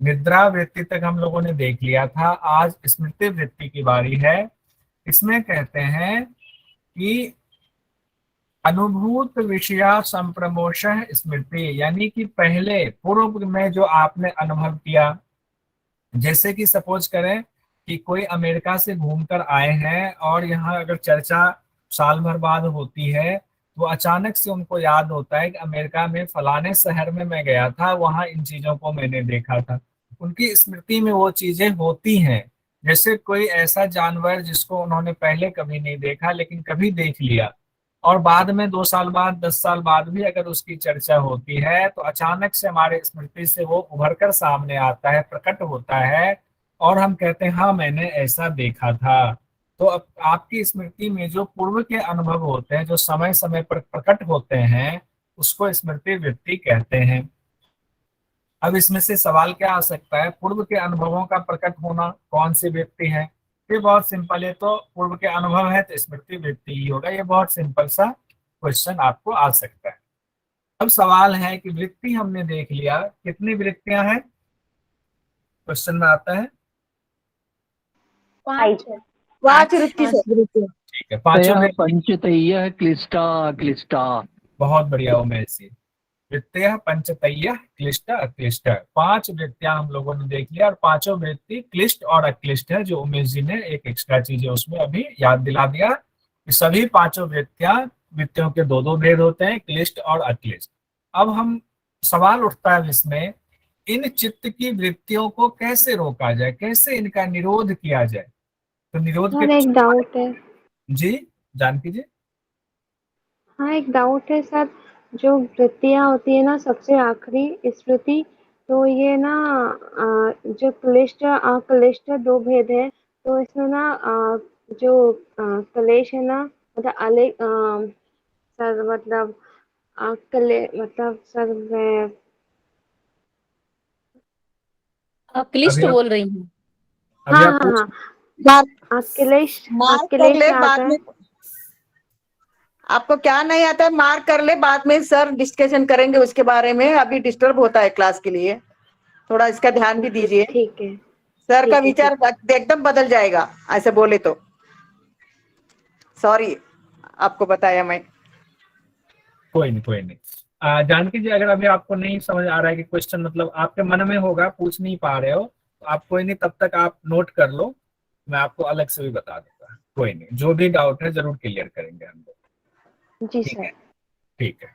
निद्रा वृत्ति तक हम लोगों ने देख लिया था। आज स्मृति वृत्ति की बारी है। इसमें कहते हैं कि अनुभूत विषया संप्रमोश स्मृति, यानी कि पहले पूर्व में जो आपने अनुभव किया, जैसे कि सपोज करें कि कोई अमेरिका से घूमकर आए हैं और यहाँ अगर चर्चा साल भर बाद होती है तो अचानक से उनको याद होता है कि अमेरिका में फलाने शहर में मैं गया था, वहां इन चीजों को मैंने देखा था। उनकी स्मृति में वो चीजें होती हैं। जैसे कोई ऐसा जानवर जिसको उन्होंने पहले कभी नहीं देखा लेकिन कभी देख लिया, और बाद में 2 साल बाद 10 साल बाद भी अगर उसकी चर्चा होती है तो अचानक से हमारे स्मृति से वो उभर कर सामने आता है, प्रकट होता है, और हम कहते हैं हाँ मैंने ऐसा देखा था। तो अब आपकी स्मृति में जो पूर्व के अनुभव होते हैं, जो समय समय पर प्रकट होते हैं, उसको स्मृति वृत्ति कहते हैं। अब इसमें से सवाल क्या आ सकता है, पूर्व के अनुभवों का प्रकट होना कौन सी वृत्ति है? ये बहुत सिंपल है, तो पूर्व के अनुभव है तो स्मृति वृत्ति ही होगा। ये बहुत सिंपल सा क्वेश्चन आपको आ सकता है। अब सवाल है कि वृत्ति हमने देख लिया, कितनी वृत्तियां हैं क्वेश्चन में आता है? 5 पांच वृत्ति से। ठीक है, पांचों तया वृत्ति। पंचतय्य क्लिष्टा क्लिष्टा। बहुत बढ़िया उमेश जी। वृत्तियां पंचतय्य क्लिष्ट अक्लिष्ट, 5 वृत्तियां हम लोगों ने देख लिया, और पांचों वृत्ति क्लिष्ट और अक्लिष्ट है। जो उमेश जी ने एक एक्स्ट्रा चीज है उसमें अभी याद दिला दिया कि सभी पांचों वृत्तियों के दो दो भेद होते हैं, क्लिष्ट और अक्लिष्ट। अब हम सवाल उठता है इसमें, इन चित्त की वृत्तियों को कैसे रोका जाए, कैसे इनका निरोध किया जाए? तो निरोध के सर एक डाउट है। जी जानकी जी। हाँ एक डाउट है सर, जो वृत्तियाँ होती है ना सबसे आखिरी स्मृति, तो ये ना जो क्लिष्ट अक्लिष्ट दो भेद है, तो इसमें ना जो क्लेश है ना, मतलब सर मतलब मतलब सर मैं क्लिष्ट अभी आप बोल रही हूँ। अभी हाँ आप हाँ पूछ हाँ क्लेश मार्क कर क्लेश ले में बाद आता में। है। आपको क्या नहीं आता है मार्क कर ले, बाद में सर डिस्कशन करेंगे उसके बारे में। अभी डिस्टर्ब होता है क्लास के लिए, थोड़ा इसका ध्यान भी दीजिए। ठीक है। सर ठीक का है, विचार एकदम बदल जाएगा ऐसे बोले तो। सॉरी आपको बताया मैं। कोई नहीं कोई नहीं। जानकी जी, अगर अभी आपको नहीं समझ आ रहा है कि क्वेश्चन मतलब आपके मन में होगा, पूछ नहीं पा रहे हो, तो आप कोई नहीं, तब तक आप नोट कर लो, मैं आपको अलग से भी बता दूंगा। कोई नहीं, जो भी डाउट है जरूर क्लियर करेंगे हम लोग। जी ठीक सर। है, ठीक है।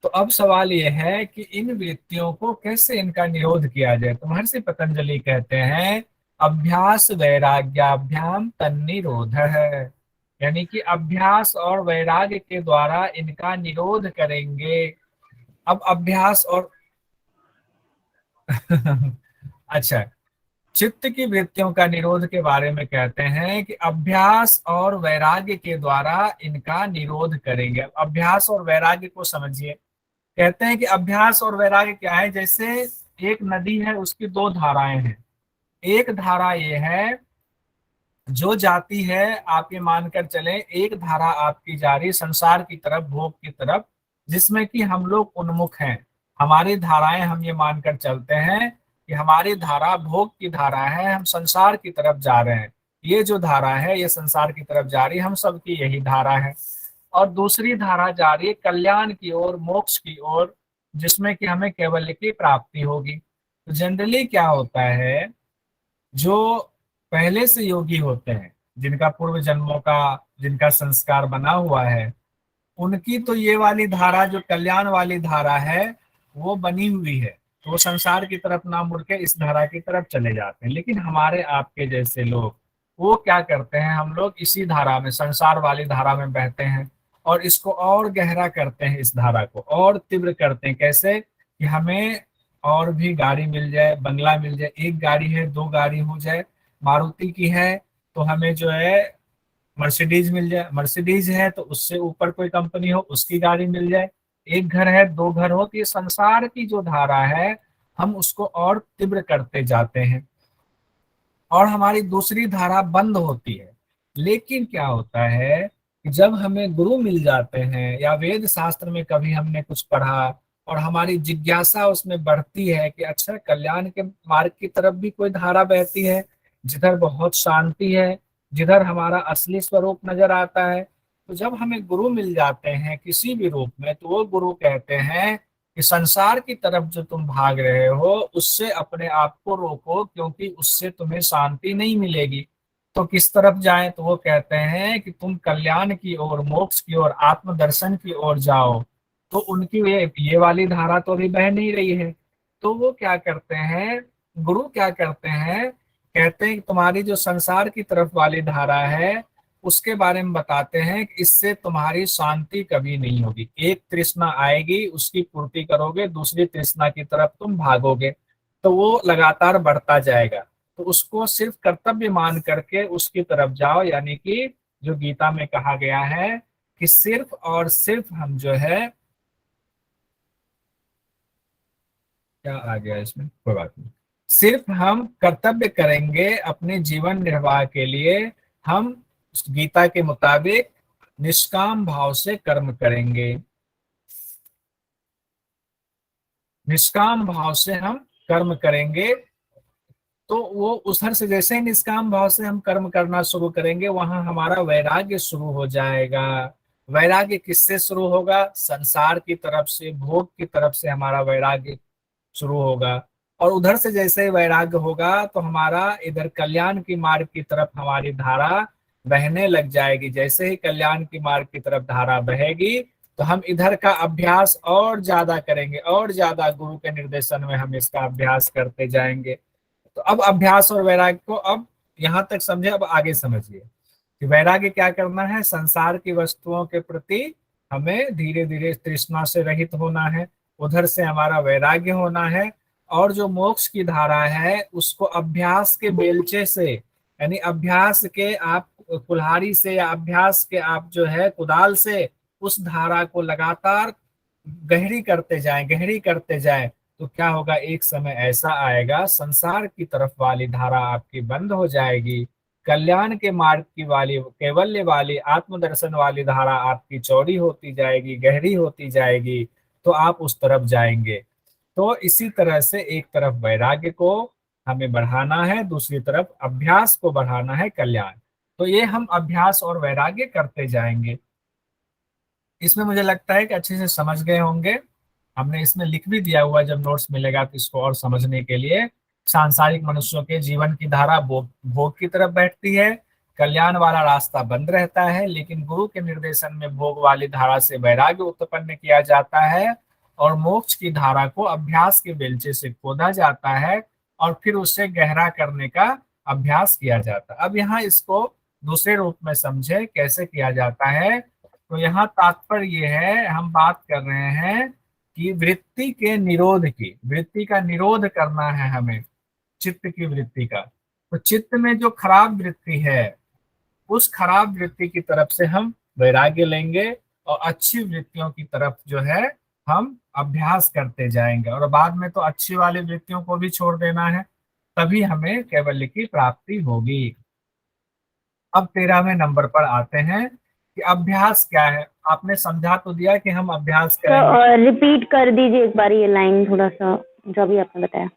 तो अब सवाल ये है कि इन वृत्तियों को कैसे इनका निरोध किया जाए। तो महर्षि पतंजलि कहते हैं अभ्यास वैराग्याभ्याम तन्निरोध है, यानी कि अभ्यास और वैराग्य के द्वारा इनका निरोध करेंगे। अब अभ्यास और अच्छा, चित्त की वृत्तियों का निरोध के बारे में कहते हैं कि अभ्यास और वैराग्य के द्वारा इनका निरोध करेंगे। अब अभ्यास और वैराग्य को समझिए। कहते हैं कि अभ्यास और वैराग्य क्या है, जैसे एक नदी है, उसकी दो धाराएं हैं। एक धारा ये है जो जाती है, आप ये मानकर चले, एक धारा आपकी जा रही संसार की तरफ, भोग की तरफ, जिसमें कि हम लोग उन्मुख हैं। हमारी धाराएं, हम ये मानकर चलते हैं कि हमारी धारा भोग की धारा है, हम संसार की तरफ जा रहे हैं। ये जो धारा है ये संसार की तरफ जा रही है, हम सबकी यही धारा है। और दूसरी धारा जा रही है कल्याण की ओर, मोक्ष की ओर, जिसमें कि हमें केवल की प्राप्ति होगी। तो जनरली क्या होता है, जो पहले से योगी होते हैं, जिनका पूर्व जन्मों का, जिनका संस्कार बना हुआ है, उनकी तो ये वाली धारा, जो कल्याण वाली धारा है, वो बनी हुई है, तो वो संसार की तरफ ना मुड़ के इस धारा की तरफ चले जाते हैं। लेकिन हमारे आपके जैसे लोग, वो क्या करते हैं, हम लोग इसी धारा में, संसार वाली धारा में बहते हैं, और इसको और गहरा करते हैं, इस धारा को और तीव्र करते हैं। कैसे कि हमें और भी गाड़ी मिल जाए, बंगला मिल जाए, एक गाड़ी है, दो गाड़ी हो जाए, मारुति की है तो हमें जो है मर्सिडीज मिल जाए, मर्सिडीज है तो उससे ऊपर कोई कंपनी हो, उसकी गाड़ी मिल जाए, एक घर है, दो घर हो। तो ये संसार की जो धारा है, हम उसको और तीव्र करते जाते हैं, और हमारी दूसरी धारा बंद होती है। लेकिन क्या होता है कि जब हमें गुरु मिल जाते हैं, या वेद शास्त्र में कभी हमने कुछ पढ़ा और हमारी जिज्ञासा उसमें बढ़ती है कि अच्छा कल्याण के मार्ग की तरफ भी कोई धारा बहती है, जिधर बहुत शांति है, जिधर हमारा असली स्वरूप नजर आता है। तो जब हमें गुरु मिल जाते हैं किसी भी रूप में, तो वो गुरु कहते हैं कि संसार की तरफ जो तुम भाग रहे हो उससे अपने आप को रोको, क्योंकि उससे तुम्हें शांति नहीं मिलेगी। तो किस तरफ जाएं? तो वो कहते हैं कि तुम कल्याण की ओर, मोक्ष की ओर, आत्मदर्शन की ओर जाओ। तो उनकी ये वाली धारा तो अभी बह नहीं रही है। तो वो क्या करते हैं, गुरु क्या करते हैं, कहते हैं कि तुम्हारी जो संसार की तरफ वाली धारा है उसके बारे में बताते हैं कि इससे तुम्हारी शांति कभी नहीं होगी। एक तृष्णा आएगी, उसकी पूर्ति करोगे, दूसरी तृष्णा की तरफ तुम भागोगे, तो वो लगातार बढ़ता जाएगा। तो उसको सिर्फ कर्तव्य मान करके उसकी तरफ जाओ, यानी कि जो गीता में कहा गया है कि सिर्फ और सिर्फ हम जो है, क्या आ गया इसमें, कोई बात नहीं, सिर्फ हम कर्तव्य करेंगे अपने जीवन निर्वाह के लिए। हम गीता के मुताबिक निष्काम भाव से कर्म करेंगे, निष्काम भाव से हम कर्म करेंगे। तो वो उधर से जैसे ही निष्काम भाव से हम कर्म करना शुरू करेंगे, वहां हमारा वैराग्य शुरू हो जाएगा। वैराग्य किससे शुरू होगा? संसार की तरफ से, भोग की तरफ से हमारा वैराग्य शुरू होगा। और उधर से जैसे ही वैराग्य होगा तो हमारा इधर कल्याण की मार्ग की तरफ हमारी धारा बहने लग जाएगी। जैसे ही कल्याण की मार्ग की तरफ धारा बहेगी तो हम इधर का अभ्यास और ज्यादा करेंगे, और ज्यादा गुरु के निर्देशन में हम इसका अभ्यास करते जाएंगे। तो अब अभ्यास और वैराग्य को अब यहाँ तक समझे, अब आगे समझिए कि वैराग्य क्या करना है। संसार की वस्तुओं के प्रति हमें धीरे धीरे तृष्णा से रहित होना है, उधर से हमारा वैराग्य होना है। और जो मोक्ष की धारा है उसको अभ्यास के बेलचे से, यानी अभ्यास के आप कुल्हाड़ी से, या अभ्यास के आप जो है कुदाल से उस धारा को लगातार गहरी करते जाएं, गहरी करते जाएं। तो क्या होगा, एक समय ऐसा आएगा संसार की तरफ वाली धारा आपकी बंद हो जाएगी, कल्याण के मार्ग की वाली, कैवल्य वाली, आत्मदर्शन वाली धारा आपकी चौड़ी होती जाएगी, गहरी होती जाएगी, तो आप उस तरफ जाएंगे। तो इसी तरह से एक तरफ वैराग्य को हमें बढ़ाना है, दूसरी तरफ अभ्यास को बढ़ाना है, कल्याण। तो ये हम अभ्यास और वैराग्य करते जाएंगे। इसमें मुझे लगता है कि अच्छे से समझ गए होंगे। हमने इसमें लिख भी दिया हुआ, जब नोट्स मिलेगा तो इसको और समझने के लिए। सांसारिक मनुष्यों के जीवन की धारा भोग की तरफ बैठती है, कल्याण वाला रास्ता बंद रहता है, लेकिन गुरु के निर्देशन में भोग वाली धारा से वैराग्य उत्पन्न किया जाता है, और मोक्ष की धारा को अभ्यास के बेलचे से खोदा जाता है, और फिर उसे गहरा करने का अभ्यास किया जाता है। अब यहाँ इसको दूसरे रूप में समझे कैसे किया जाता है। तो यहाँ तात्पर्य ये है, हम बात कर रहे हैं कि वृत्ति के निरोध की, वृत्ति का निरोध करना है हमें, चित्त की वृत्ति का। तो चित्त में जो खराब वृत्ति है, उस खराब वृत्ति की तरफ से हम वैराग्य लेंगे, और अच्छी वृत्तियों की तरफ जो है हम अभ्यास करते जाएंगे, और बाद में तो अच्छी वाली वृत्तियों को भी छोड़ देना है, तभी हमें कैवल्य की प्राप्ति होगी। अब 13वें नंबर पर आते हैं कि अभ्यास क्या है। आपने समझा तो दिया कि हम अभ्यास करेंगे। रिपीट कर दीजिए एक बार ये लाइन, थोड़ा सा जो भी आपने बताया।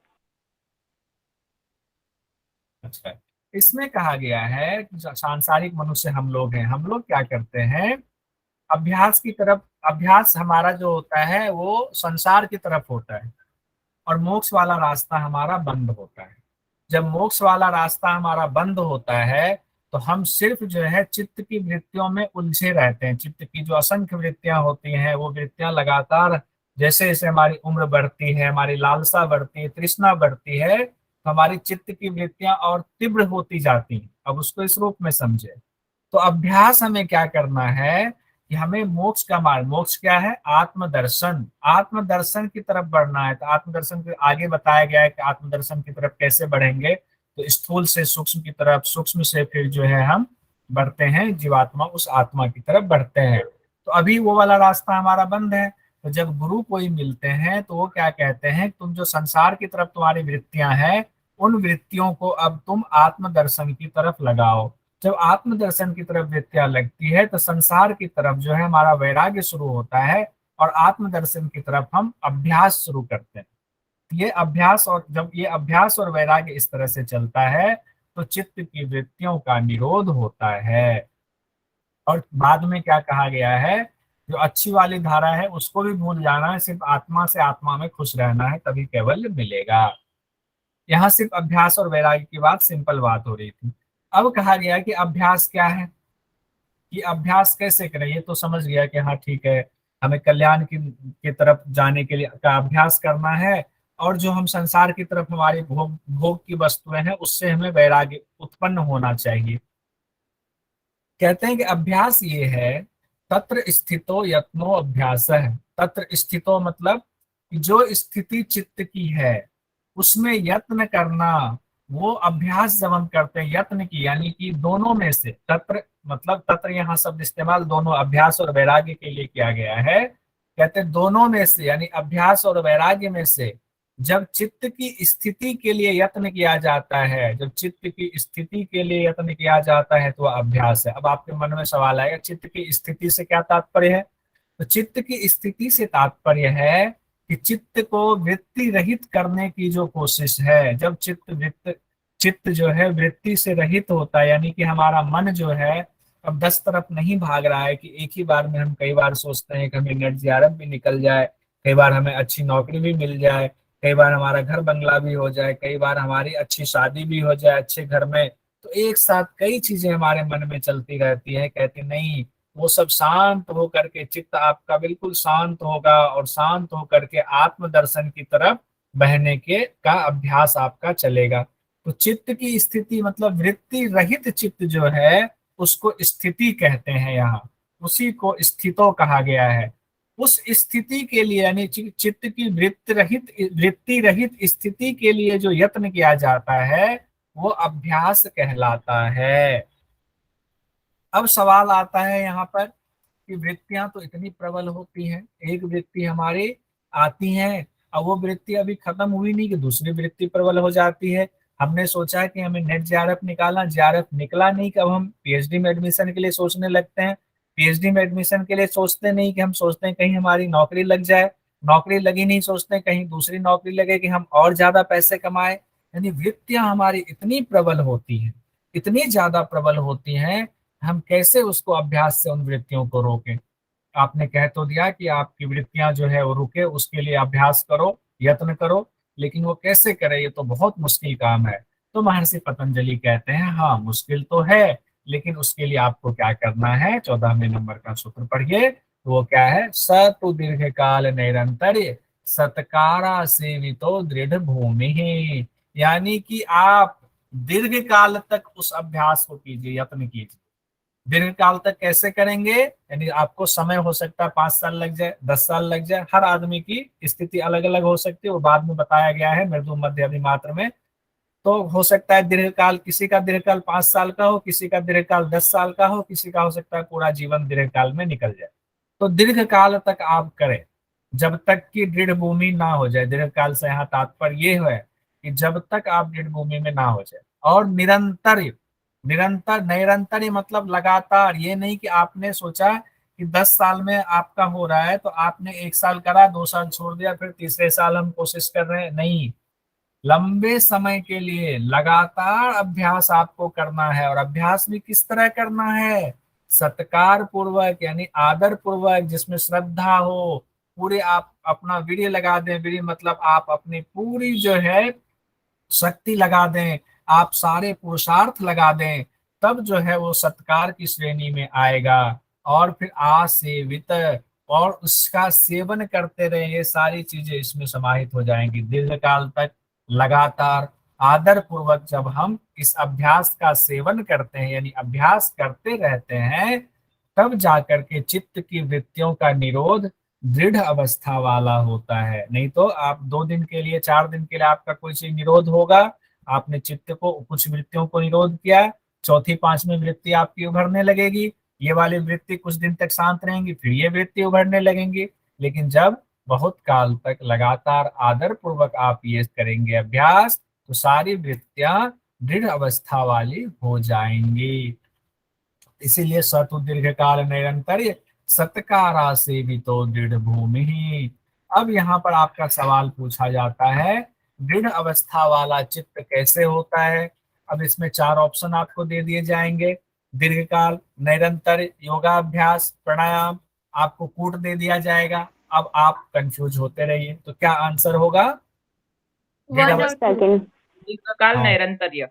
अच्छा, इसमें कहा गया है कि सांसारिक मनुष्य हम लोग हैं, हम लोग क्या करते हैं, अभ्यास की तरफ, अभ्यास हमारा जो होता है वो संसार की तरफ होता है, और मोक्ष वाला रास्ता हमारा बंद होता है। जब मोक्ष वाला रास्ता हमारा बंद होता है तो हम सिर्फ जो है चित्त की वृत्तियों में उलझे रहते हैं। चित्त की जो असंख्य वृत्तियां होती हैं, वो वृत्तियां लगातार जैसे जैसे हमारी उम्र बढ़ती है, हमारी लालसा बढ़ती है, तृष्णा बढ़ती है, तो हमारी चित्त की वृत्तियां और तीव्र होती जाती हैं। अब उसको इस रूप में समझे। तो अभ्यास हमें क्या करना है कि हमें मोक्ष का मार्ग, मोक्ष क्या है, आत्मदर्शन, आत्मदर्शन की तरफ बढ़ना है। तो आत्मदर्शन के आगे बताया गया है कि आत्मदर्शन की तरफ कैसे बढ़ेंगे। तो स्थूल से सूक्ष्म की तरफ, सूक्ष्म से फिर जो है हम बढ़ते हैं जीवात्मा, उस आत्मा की तरफ बढ़ते हैं। तो अभी वो वाला रास्ता हमारा बंद है। तो जब गुरु कोई मिलते हैं तो वो क्या कहते हैं, तुम जो संसार की तरफ तुम्हारी वृत्तियां हैं, उन वृत्तियों को अब तुम आत्मदर्शन की तरफ लगाओ। जब आत्मदर्शन की तरफ वृत्तियां लगती है तो संसार की तरफ जो है हमारा वैराग्य शुरू होता है, और आत्मदर्शन की तरफ हम अभ्यास शुरू करते हैं। ये अभ्यास, और जब ये अभ्यास और वैराग्य इस तरह से चलता है तो चित्त की वृत्तियों का निरोध होता है। और बाद में क्या कहा गया है, जो अच्छी वाली धारा है उसको भी भूल जाना है, सिर्फ आत्मा से आत्मा में खुश रहना है, तभी कैवल्य मिलेगा। यहाँ सिर्फ अभ्यास और वैराग्य की बात, सिंपल बात हो रही थी। अब कहा गया कि अभ्यास क्या है, कि अभ्यास कैसे करें। ये तो समझ गया कि हाँ ठीक है, हमें कल्याण की तरफ जाने के लिए का अभ्यास करना है, और जो हम संसार की तरफ हमारी भोग भोग की वस्तुएं हैं उससे हमें वैराग्य उत्पन्न होना चाहिए। कहते हैं कि अभ्यास ये है, तत्र स्थितो यत्नो अभ्यास है। तत्र स्थितो मतलब जो स्थिति चित्त की है उसमें यत्न करना, वो अभ्यास जब हम करते हैं यत्न की, यानी कि दोनों में से, तत्र मतलब तत्र यहाँ शब्द इस्तेमाल दोनों अभ्यास और वैराग्य के लिए किया गया है। कहते हैं दोनों में से, यानी अभ्यास और वैराग्य में से जब चित्त की स्थिति के लिए यत्न किया जाता है, जब चित्त की स्थिति के लिए यत्न किया जाता है तो वह अभ्यास है। अब आपके मन में सवाल आएगा, चित्त की स्थिति से क्या तात्पर्य है? तो चित्त की स्थिति से तात्पर्य है कि चित्त को वृत्ति रहित करने की जो कोशिश है। जब चित्त जो है वृत्ति से रहित होता है, यानी कि हमारा मन जो है अब 10 तरफ नहीं भाग रहा है, कि एक ही बार में हम कई बार सोचते हैं कि हमें नेट जीआरएफ भी निकल जाए, कई बार हमें अच्छी नौकरी भी मिल जाए, कई बार हमारा घर बंगला भी हो जाए, कई बार हमारी अच्छी शादी भी हो जाए अच्छे घर में। तो एक साथ कई चीजें हमारे मन में चलती रहती है। कहते नहीं, वो सब शांत हो करके चित्त आपका बिल्कुल शांत होगा, और शांत हो करके आत्मदर्शन की तरफ बहने के का अभ्यास आपका चलेगा। तो चित्त की स्थिति मतलब वृत्ति रहित चित्त जो है उसको स्थिति कहते हैं, यहाँ उसी को स्थितो कहा गया है। उस स्थिति के लिए, यानी चित्त की वृत्ति रहित स्थिति के लिए जो यत्न किया जाता है वो अभ्यास कहलाता है। अब सवाल आता है यहाँ पर कि वृत्तियां तो इतनी प्रबल होती हैं, एक वृत्ति हमारी आती है, अब वो वृत्ति अभी खत्म हुई नहीं कि दूसरी वृत्ति प्रबल हो जाती है। हमने सोचा कि हमें नेट जीआरएफ निकालना, जीआरएफ निकला नहीं, कि अब हम पीएचडी में एडमिशन के लिए सोचने लगते हैं। पीएचडी में एडमिशन के लिए सोचते नहीं कि हम सोचते हैं कहीं हमारी नौकरी लग जाए, नौकरी लगी नहीं सोचते हैं कहीं दूसरी नौकरी लगे कि हम और ज्यादा पैसे कमाए। यानी वृत्तियां हमारी इतनी प्रबल होती हैं, इतनी ज्यादा प्रबल होती हैं, हम कैसे उसको अभ्यास से उन वृत्तियों को रोकें। आपने कह तो दिया कि आपकी वृत्तियां जो है वो रुके, उसके लिए अभ्यास करो, यत्न करो, लेकिन वो कैसे करें, ये तो बहुत मुश्किल काम है। तो महर्षि पतंजलि कहते हैं हाँ मुश्किल तो है, लेकिन उसके लिए आपको क्या करना है, 14वें नंबर का सूत्र पढ़िए। वो क्या है, सतु दीर्घ काल निरंतर सत्कारा सेवितो दृढ़ भूमि। यानी कि आप दीर्घ काल तक उस अभ्यास को कीजिए, यत्न कीजिए। दीर्घ काल तक कैसे करेंगे, यानी आपको समय हो सकता है 5 साल लग जाए, 10 साल लग जाए, हर आदमी की स्थिति अलग अलग हो सकती है, वो बाद में बताया गया है मृदु मध्य अधिमात्र में। तो हो सकता है दीर्घकाल, किसी का दीर्घकाल 5 साल का हो, किसी का दीर्घकाल 10 साल का हो, किसी का हो सकता है पूरा जीवन दीर्घकाल में निकल जाए। तो दीर्घकाल तक आप करें, जब तक कि दृढ़ भूमि ना हो जाए। दीर्घकाल से यहाँ तात्पर्य ये है कि जब तक आप दृढ़ भूमि में ना हो जाए। और निरंतर, निरंतर मतलब लगातार, ये नहीं कि आपने सोचा कि 10 साल में आपका हो रहा है तो आपने 1 साल करा, 2 साल छोड़ दिया, फिर तीसरे साल हम कोशिश कर रहे हैं, नहीं। लंबे समय के लिए लगातार अभ्यास आपको करना है। और अभ्यास भी किस तरह करना है, सत्कार पूर्वक, यानी आदर पूर्वक, जिसमें श्रद्धा हो। पूरे आप अपना वीर्य लगा दें, वीर्य मतलब आप अपनी पूरी जो है शक्ति लगा दें, आप सारे पुरुषार्थ लगा दें, तब जो है वो सत्कार की श्रेणी में आएगा। और फिर आसेवित, और उसका सेवन करते रहे, ये सारी चीजें इसमें समाहित हो जाएंगी। दीर्घकाल तक लगातार आदर पूर्वक जब हम इस अभ्यास का सेवन करते हैं, यानी अभ्यास करते रहते हैं, तब जाकर के चित्त की वृत्तियों का निरोध दृढ़ अवस्था वाला होता है। नहीं तो आप 2 दिन के लिए, 4 दिन के लिए आपका कोई चीज निरोध होगा, आपने चित्त को, कुछ वृत्तियों को निरोध किया, चौथी 5वीं वृत्ति आपकी उभरने लगेगी, ये वाली वृत्ति कुछ दिन तक शांत रहेंगी, फिर ये वृत्ति उभरने लगेंगी। लेकिन जब बहुत काल तक लगातार आदर पूर्वक आप ये करेंगे अभ्यास, तो सारी वृत्तियां दृढ़ अवस्था वाली हो जाएंगी। इसीलिए सतु दीर्घ काल निरंतर सत्कारा से भी तो दृढ़ भूमि। अब यहाँ पर आपका सवाल पूछा जाता है, दृढ़ अवस्था वाला चित्त कैसे होता है। अब इसमें 4 ऑप्शन आपको दे दिए जाएंगे, दीर्घकाल, निरंतर, योगाभ्यास, प्राणायाम, आपको कूट दे दिया जाएगा। अब आप कंफ्यूज होते रहिए, तो क्या आंसर होगा? दृढ़ वन और अवस्था। सेकंड। दीर्घकाल हाँ। नैरंतर्य।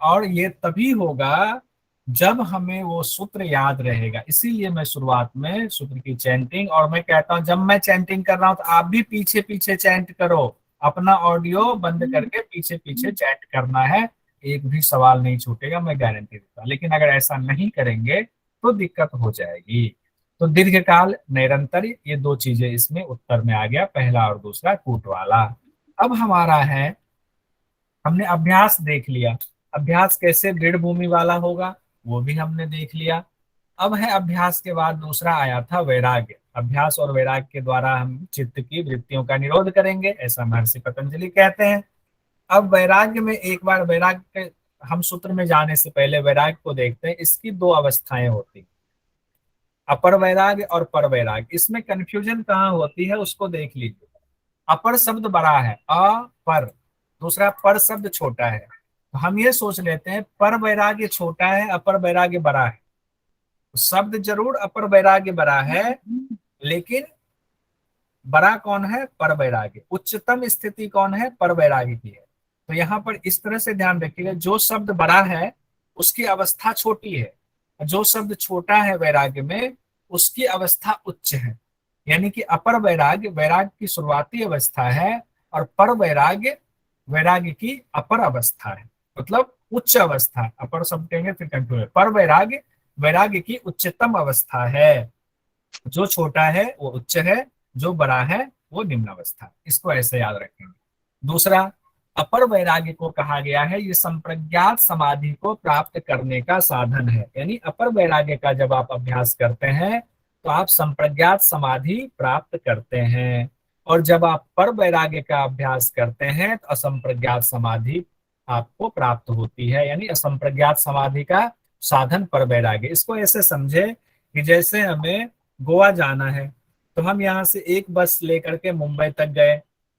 और ये तभी होगा जब हमें वो सूत्र याद रहेगा। इसीलिए मैं शुरुआत में सूत्र की चैंटिंग, और मैं कहता हूं जब मैं चैंटिंग कर रहा हूं तो आप भी पीछे पीछे चैंट करो, अपना ऑडियो बंद करके पीछे पीछे चैंट करना है, एक भी सवाल नहीं छूटेगा, मैं गारंटी देता हूं। लेकिन अगर ऐसा नहीं करेंगे तो दिक्कत हो जाएगी। तो दीर्घकाल, निरंतर, ये 2 चीजें इसमें उत्तर में आ गया, पहला और दूसरा कूट वाला। अब हमारा है, हमने अभ्यास देख लिया, अभ्यास कैसे दृढ़ भूमि वाला होगा वो भी हमने देख लिया। अब है अभ्यास के बाद दूसरा आया था वैराग्य। अभ्यास और वैराग्य के द्वारा हम चित्त की वृत्तियों का निरोध करेंगे, ऐसा महर्षि पतंजलि कहते हैं। अब वैराग्य में एक बार वैराग्य के हम सूत्र में जाने से पहले वैराग्य को देखते हैं। इसकी 2 अवस्थाएं होती, अपर वैराग्य और पर वैराग्य। इसमें कंफ्यूजन कहाँ होती है उसको देख लीजिए। अपर शब्द बड़ा है, पर, दूसरा पर शब्द छोटा है, तो हम ये सोच लेते हैं पर वैराग्य छोटा है, अपर वैराग्य बड़ा है। शब्द जरूर अपर वैराग्य बड़ा है, लेकिन बड़ा कौन है? पर वैराग्य। उच्चतम स्थिति कौन है? पर वैराग्य की है। तो यहाँ पर इस तरह से ध्यान रखिएगा, जो शब्द बड़ा है उसकी अवस्था छोटी है, जो शब्द छोटा है वैराग्य में उसकी अवस्था उच्च है। यानी कि अपर वैराग्य वैराग्य की शुरुआती अवस्था है, और पर वैराग्य वैराग्य की अपर अवस्था है, मतलब उच्च अवस्था। अपर शब्द कहेंगे फिर कंफ्यूज। पर वैराग्य वैराग्य की उच्चतम अवस्था है, जो छोटा है वो उच्च है, जो बड़ा है वो निम्न अवस्था। इसको ऐसे याद रखेंगे। दूसरा, अपर वैराग्य को कहा गया है ये संप्रज्ञात समाधि को प्राप्त करने का साधन है। यानी अपर वैराग्य का जब आप अभ्यास करते हैं तो आप संप्रज्ञात समाधि प्राप्त करते हैं, और जब आप पर वैराग्य का अभ्यास करते हैं तो असंप्रज्ञात समाधि आपको प्राप्त होती है। यानी असंप्रज्ञात समाधि का साधन पर वैराग्य। इसको ऐसे समझे कि जैसे हमें गोवा जाना है, तो हम यहाँ से एक बस लेकर के मुंबई तक गए,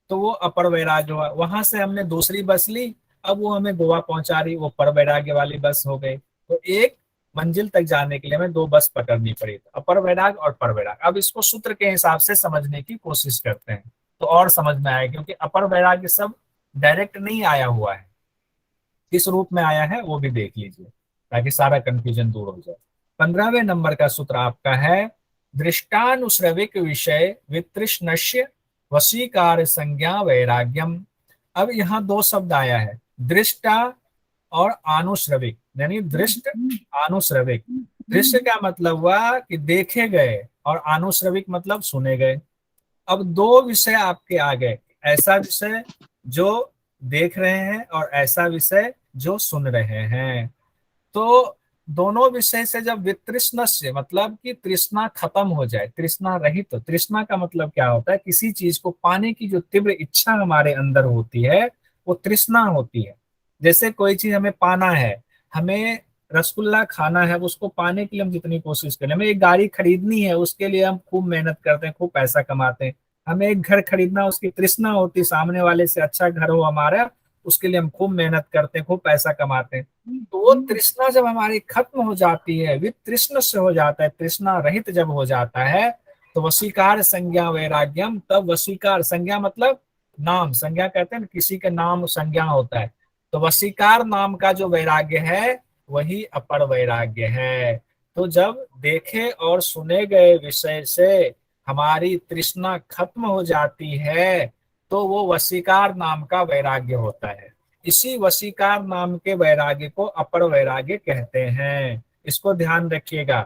तो वो अपर वैराग्य हुआ। वहां से हमने दूसरी बस ली, अब वो हमें गोवा पहुंचा रही, वो पर वैराग्य वाली बस हो गई। तो एक मंजिल तक जाने के लिए हमें 2 बस पकड़नी पड़ी, तो अपर वैराग्य और पर वैराग्य। अब इसको सूत्र के हिसाब से समझने की कोशिश करते हैं तो और समझ में आएगा, क्योंकि अपर वैराग्य सब डायरेक्ट नहीं आया हुआ है, किस रूप में आया है वो भी देख लीजिए ताकि सारा कंफ्यूजन दूर हो जाए। 15वें नंबर का सूत्र आपका है, दृष्टानुश्रविक विषय वितृष्णस्य वशीकार संज्ञा वैराग्यम। अब यहाँ 2 शब्द आया है, दृष्टा और आनुश्रविक, यानी दृष्ट आनुश्रविक। दृश्य का मतलब हुआ कि देखे गए, और आनुश्रविक मतलब सुने गए। अब 2 विषय आपके आ गए, ऐसा विषय जो देख रहे हैं और ऐसा विषय जो सुन रहे हैं। तो दोनों विषय से जब वितृष्ण से मतलब कि तृष्णा खत्म हो जाए, तृष्णा रहित। तो तृष्णा का मतलब क्या होता है? किसी चीज को पाने की जो तीव्र इच्छा हमारे अंदर होती है वो तृष्णा होती है। जैसे कोई चीज हमें पाना है, हमें रसगुल्ला खाना है, उसको पाने के लिए हम जितनी कोशिश करें, हमें एक गाड़ी खरीदनी है उसके लिए हम खूब मेहनत करते हैं, खूब पैसा कमाते हैं। हमें एक घर खरीदना, उसकी तृष्णा होती, सामने वाले से अच्छा घर हो हमारा, उसके लिए हम खूब मेहनत करते हैं, खूब पैसा कमाते हैं। तो वो तृष्णा जब हमारी खत्म हो जाती है, वितृष्ण से हो जाता है, तृष्णा रहित जब हो जाता है, तो वशीकार संज्ञा वैराग्यम। तब वशीकार संज्ञा मतलब नाम, संज्ञा कहते हैं किसी के नाम संज्ञा होता है, तो वशीकार नाम का जो वैराग्य है वही अपर वैराग्य है। तो जब देखे और सुने गए विषय से हमारी तृष्णा खत्म हो जाती है तो वो वशीकार नाम का वैराग्य होता है। इसी वशीकार नाम के वैराग्य को अपर वैराग्य कहते हैं। इसको ध्यान रखिएगा।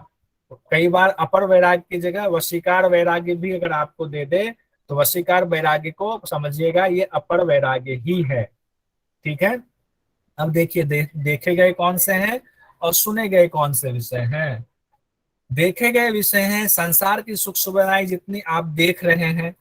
कई बार अपर वैराग्य की जगह वशीकार वैराग्य भी अगर आपको दे दे तो वशीकार वैराग्य को समझिएगा ये अपर वैराग्य ही है। ठीक है। अब देखिए देखे गए कौन से हैं और सुने गए कौन से विषय हैं। देखे गए विषय हैं संसार की सुख सुविधाएं जितनी आप देख रहे हैं,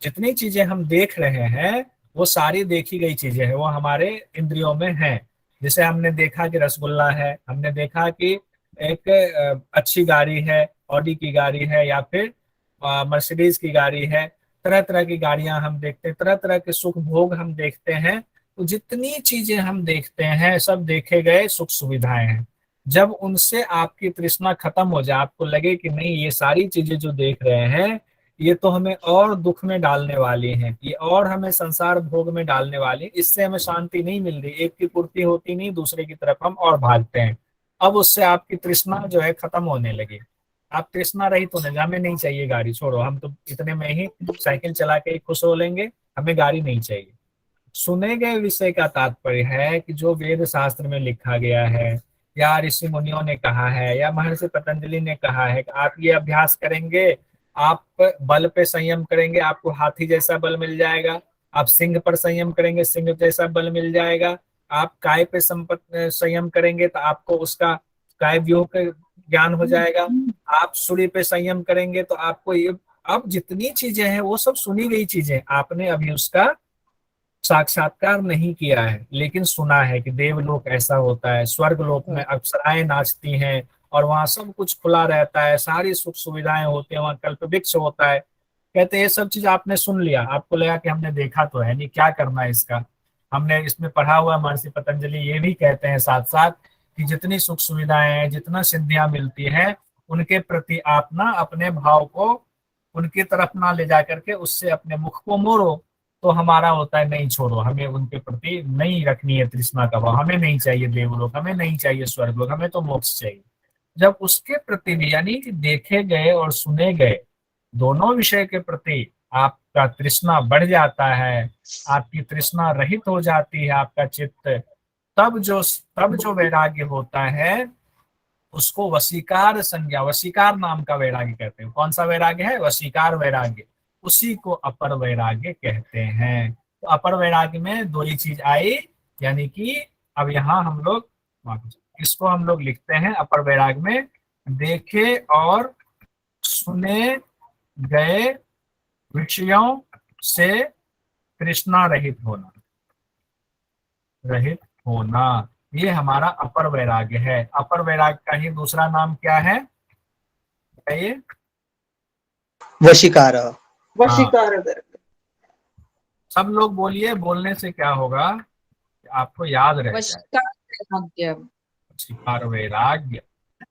जितनी चीजें हम देख रहे हैं वो सारी देखी गई चीजें हैं, वो हमारे इंद्रियों में हैं। जैसे हमने देखा कि रसगुल्ला है, हमने देखा कि एक अच्छी गाड़ी है, ऑडी की गाड़ी है या फिर मर्सिडीज की गाड़ी है, तरह तरह की गाड़ियां हम देखते हैं, तरह तरह के सुख भोग हम देखते हैं। तो जितनी चीजें हम देखते हैं सब देखे गए सुख सुविधाएं हैं। जब उनसे आपकी तृष्णा खत्म हो जाए, आपको लगे कि नहीं ये सारी चीजें जो देख रहे हैं ये तो हमें और दुख में डालने वाली हैं, ये और हमें संसार भोग में डालने वाली, इससे हमें शांति नहीं मिल रही, एक की पूर्ति होती नहीं, दूसरे की तरफ हम और भागते हैं। अब उससे आपकी तृष्णा जो है खत्म होने लगी, आप तृष्णा रहित होने लगे, हमें नहीं चाहिए गाड़ी, छोड़ो हम तो इतने में ही साइकिल चला के ही खुश हो लेंगे, हमें गाड़ी नहीं चाहिए। सुने गए विषय का तात्पर्य है कि जो वेद शास्त्र में लिखा गया है या ऋषि मुनियों ने कहा है या महर्षि पतंजलि ने कहा है कि आप ये अभ्यास करेंगे, आप बल पे संयम करेंगे, आपको हाथी जैसा बल मिल जाएगा, आप सिंह पर संयम करेंगे, सिंह जैसा बल मिल जाएगा, आप काय पे संयम करेंगे तो आपको उसका काय व्यूह का ज्ञान हो जाएगा, आप सूर्य पे संयम करेंगे तो आपको ये, अब जितनी चीजें हैं वो सब सुनी गई चीजें, आपने अभी उसका साक्षात्कार नहीं किया है, लेकिन सुना है कि देवलोक ऐसा होता है, स्वर्ग लोक में अप्सराएं नाचती हैं और वहां सब कुछ खुला रहता है, सारी सुख सुविधाएं होती है, वहां कल्प वृक्ष होता है। कहते हैं ये सब चीज आपने सुन लिया, आपको लगा कि हमने देखा तो है नहीं, क्या करना है इसका, हमने इसमें पढ़ा हुआ। महर्षि पतंजलि ये भी कहते हैं साथ साथ कि जितनी सुख सुविधाएं हैं, जितना सिद्धियां मिलती है, उनके प्रति आप ना अपने भाव को उनकी तरफ ना ले जा करके उससे अपने मुख को मोड़ो, तो हमारा होता है नहीं, छोड़ो, हमें उनके प्रति नहीं रखनी है तृष्णा का भाव, हमें नहीं चाहिए देवलोक, हमें नहीं चाहिए स्वर्गलोक, हमें तो मोक्ष चाहिए। जब उसके प्रति भी यानी कि देखे गए और सुने गए दोनों विषय के प्रति आपका तृष्णा बढ़ जाता है, आपकी तृष्णा रहित हो जाती है आपका चित्त, तब जो वैराग्य होता है उसको वशीकार संज्ञा, वशीकार नाम का वैराग्य कहते हैं। कौन सा वैराग्य है? वशीकार वैराग्य, उसी को अपर वैराग्य कहते हैं। तो अपर वैराग्य में दो ही चीज आई, यानी कि अब यहाँ हम लोग इसको हम लोग लिखते हैं अपर वैराग्य में, देखे और सुने गए विषयों से तृष्णा रहित होना, रहित होना, ये हमारा अपर वैराग्य है। अपर वैराग्य का ही दूसरा नाम क्या है बताइए? वशीकार। वशीकार। सब लोग बोलिए, बोलने से क्या होगा आपको याद रह जाए। वशीकार वैराग्य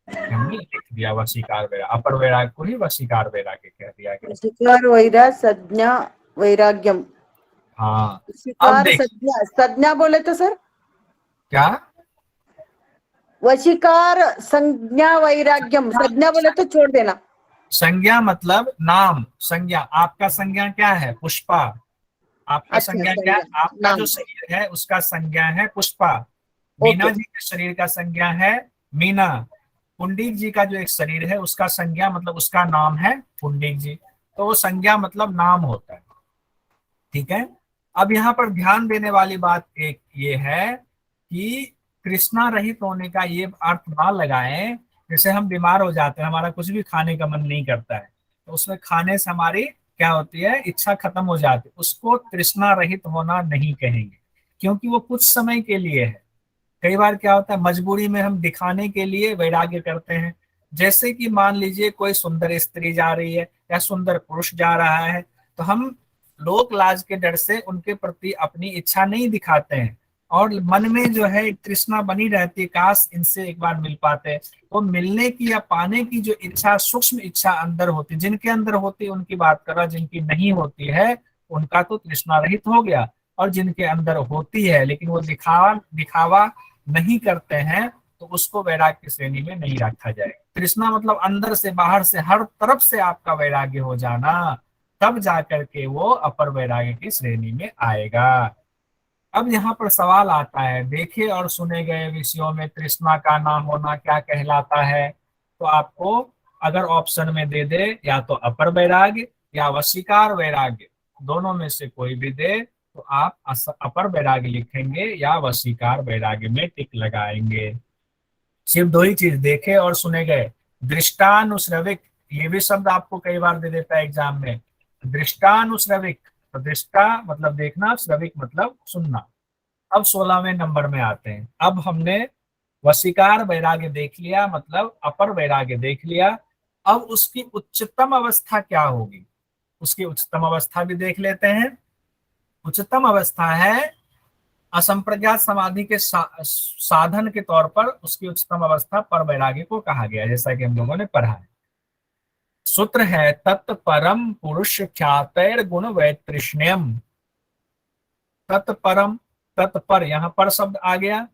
हमने लिख दिया, वशीकार वैराग्य, अपर वैराग्य को ही वशीकार वैराग्य कह दिया गया। वशीकार वैराग्य संज्ञा वैराग्यम। हाँ, अब वशीकार देख संज्ञा, संज्ञा बोले तो सर क्या, वशीकार संज्ञा वैराग्यम, संज्ञा बोले तो छोड़ देना। संज्ञा मतलब नाम, संज्ञा, आपका संज्ञा क्या है? पुष्पा। आपका अच्छा, संज्ञा क्या है? संज्ञा, आपका नाम। जो शरीर है उसका संज्ञा है पुष्पा। मीना जी के शरीर का संज्ञा है मीना। पुंडिक जी का जो एक शरीर है उसका संज्ञा मतलब उसका नाम है पुंडिक जी। तो वो संज्ञा मतलब नाम होता है, ठीक है। अब यहाँ पर ध्यान देने वाली बात एक ये है कि तृष्णा रहित होने का ये अर्थ ना लगाएं जैसे हम बीमार हो जाते हैं, हमारा कुछ भी खाने का मन नहीं करता है, तो उसमें खाने से हमारी क्या होती है, इच्छा खत्म हो जाती है, उसको तृष्णा रहित होना नहीं कहेंगे, क्योंकि वो कुछ समय के लिए है। कई बार क्या होता है, मजबूरी में हम दिखाने के लिए वैराग्य करते हैं। जैसे कि मान लीजिए कोई सुंदर स्त्री जा रही है या सुंदर पुरुष जा रहा है, तो हम लोक लाज के डर से उनके प्रति अपनी इच्छा नहीं दिखाते हैं और मन में जो है तृष्णा बनी रहती है, काश इनसे एक बार मिल पाते। तो मिलने की या पाने की जो इच्छा, सूक्ष्म इच्छा अंदर होती, जिनके अंदर होती है उनकी बात कर रहा, जिनकी नहीं होती है उनका तो तृष्णा रहित हो गया, और जिनके अंदर होती है लेकिन वो दिखावा नहीं करते हैं तो उसको वैराग्य की श्रेणी में नहीं रखा जाएगा। तृष्णा मतलब अंदर से बाहर से हर तरफ से आपका वैराग्य हो जाना, तब जाकर के वो अपर वैराग्य की श्रेणी में आएगा। अब यहाँ पर सवाल आता है, देखे और सुने गए विषयों में तृष्णा का ना होना क्या कहलाता है? तो आपको अगर ऑप्शन में दे दे या तो अपर वैराग्य या वशीकार वैराग्य, दोनों में से कोई भी दे तो आप अपर वैराग्य लिखेंगे या वशीकार वैराग्य में टिक लगाएंगे। सिर्फ दो ही चीज, देखे और सुने गए। दृष्टानुश्रविक, ये भी शब्द आपको कई बार दे देता है एग्जाम में, दृष्टानुश्रविक। तो दृष्टा मतलब देखना, श्रविक मतलब सुनना। अब 16वें नंबर में आते हैं। अब हमने वशीकार वैराग्य देख लिया, मतलब अपर वैराग्य देख लिया। अब उसकी उच्चतम अवस्था क्या होगी, उसकी उच्चतम अवस्था भी देख लेते हैं। उच्चतम अवस्था है असंप्रज्ञात समाधि के साधन के तौर पर उसकी उच्चतम अवस्था पर वैराग्य को कहा गया, जैसा कि हम लोगों ने पढ़ा है। सूत्र है तत्परम पुरुष ख्यातैर गुण वैतृष्ण्यम। तत्परम, तत्पर, यहाँ पर शब्द आ गया,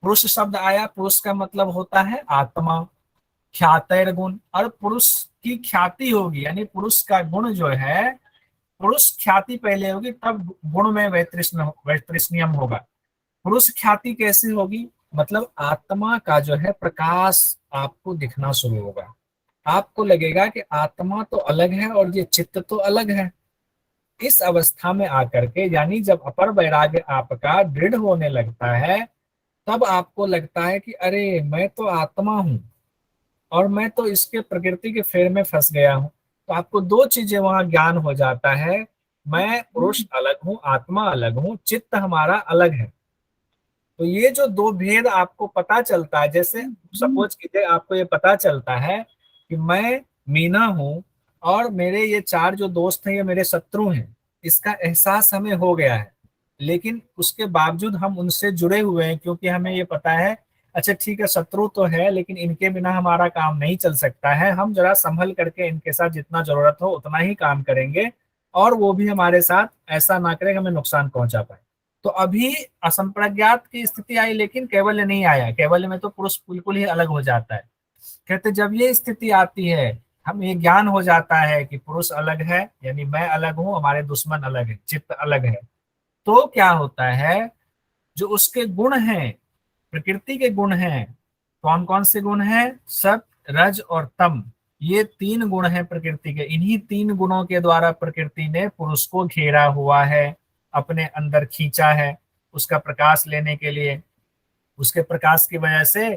पुरुष शब्द आया, पुरुष का मतलब होता है आत्मा। ख्यातैर गुण, और पुरुष की ख्याति होगी, यानी पुरुष का गुण जो है, पुरुष ख्याति पहले होगी तब गुण में वैतृष्ण्यम होगा। पुरुष ख्याति कैसे होगी, मतलब आत्मा का जो है प्रकाश आपको दिखना शुरू होगा, आपको लगेगा कि आत्मा तो अलग है और ये चित्त तो अलग है। इस अवस्था में आकर के, यानी जब अपर वैराग्य आपका दृढ़ होने लगता है, तब आपको लगता है कि अरे मैं तो आत्मा हूं और मैं तो इसके प्रकृति के फेर में फंस गया हूं। तो आपको दो चीजें वहां ज्ञान हो जाता है, मैं पुरुष अलग हूं, आत्मा अलग हूं, चित्त हमारा अलग है। तो ये जो दो भेद आपको पता चलता है, जैसे सपोज कीजिए आपको ये पता चलता है कि मैं मीना हूं और मेरे ये चार जो दोस्त हैं ये मेरे शत्रु हैं, इसका एहसास हमें हो गया है, लेकिन उसके बावजूद हम उनसे जुड़े हुए हैं, क्योंकि हमें ये पता है अच्छा ठीक है शत्रु तो है लेकिन इनके बिना हमारा काम नहीं चल सकता है, हम जरा संभल करके इनके साथ जितना जरूरत हो उतना ही काम करेंगे और वो भी हमारे साथ ऐसा ना करे हमें नुकसान पहुंचा पाए। तो अभी असंप्रज्ञात की स्थिति आई लेकिन कैवल्य नहीं आया, कैवल्य में तो पुरुष बिल्कुल ही अलग हो जाता है। कहते जब ये स्थिति आती है, हम ये ज्ञान हो जाता है कि पुरुष अलग है, यानी मैं अलग हूं, हमारे दुश्मन अलग है, चित्त अलग है, तो क्या होता है जो उसके गुण हैं, प्रकृति के गुण हैं, कौन कौन से गुण हैं, सत रज और तम, ये तीन गुण हैं प्रकृति के। इन्हीं तीन गुणों के द्वारा प्रकृति ने पुरुष को घेरा हुआ है, अपने अंदर खींचा है उसका प्रकाश लेने के लिए। उसके प्रकाश की वजह से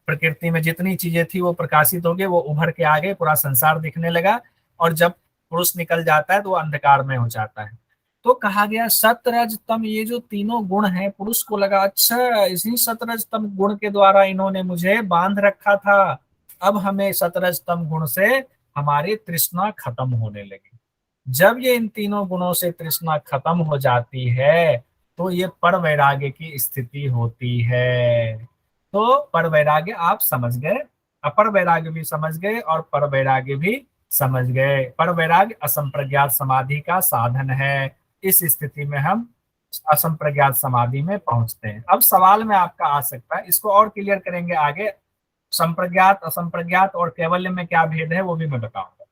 प्रकृति में जितनी चीजें थी वो प्रकाशित हो गई, वो उभर के आ गए, पूरा संसार दिखने लगा। और जब पुरुष निकल जाता है तो वो अंधकार में हो जाता है। तो कहा गया सतरज तम, ये जो तीनों गुण हैं, पुरुष को लगा अच्छा इसी सतरज तम गुण के द्वारा इन्होंने मुझे बांध रखा था, अब हमें सतरज तम गुण से हमारी तृष्णा खत्म होने लगी। जब ये इन तीनों गुणों से तृष्णा खत्म हो जाती है तो ये पर वैराग्य की स्थिति होती है। तो पर वैराग्य आप समझ गए, अपर वैराग्य भी समझ गए और पर वैराग्य भी समझ गए। पर वैराग्य असंप्रज्ञात समाधि का साधन है। इस स्थिति में हम असंप्रज्ञात समाधि में पहुंचते हैं। अब सवाल में आपका आ सकता है, इसको और क्लियर करेंगे आगे, संप्रज्ञात असंप्रज्ञात और कैवल्य में क्या भेद है वो भी मैं बताऊंगा।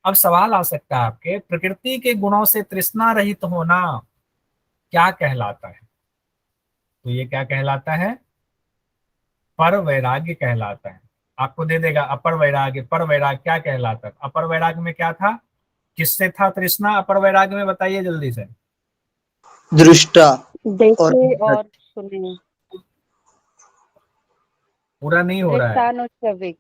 अब सवाल आ सकता है आपके, प्रकृति के गुणों से तृष्णा रहित होना क्या कहलाता है? तो ये क्या कहलाता है? पर वैराग्य कहलाता है। आपको दे देगा अपर वैराग्य, पर वैराग्य क्या कहलाता है? अपर वैराग्य में क्या था, किससे था तृष्णा? अपर वैराग्य में बताइए जल्दी से। दृष्टा देखे और सुने, पूरा नहीं हो रहा है। दृष्टानुश्रविक।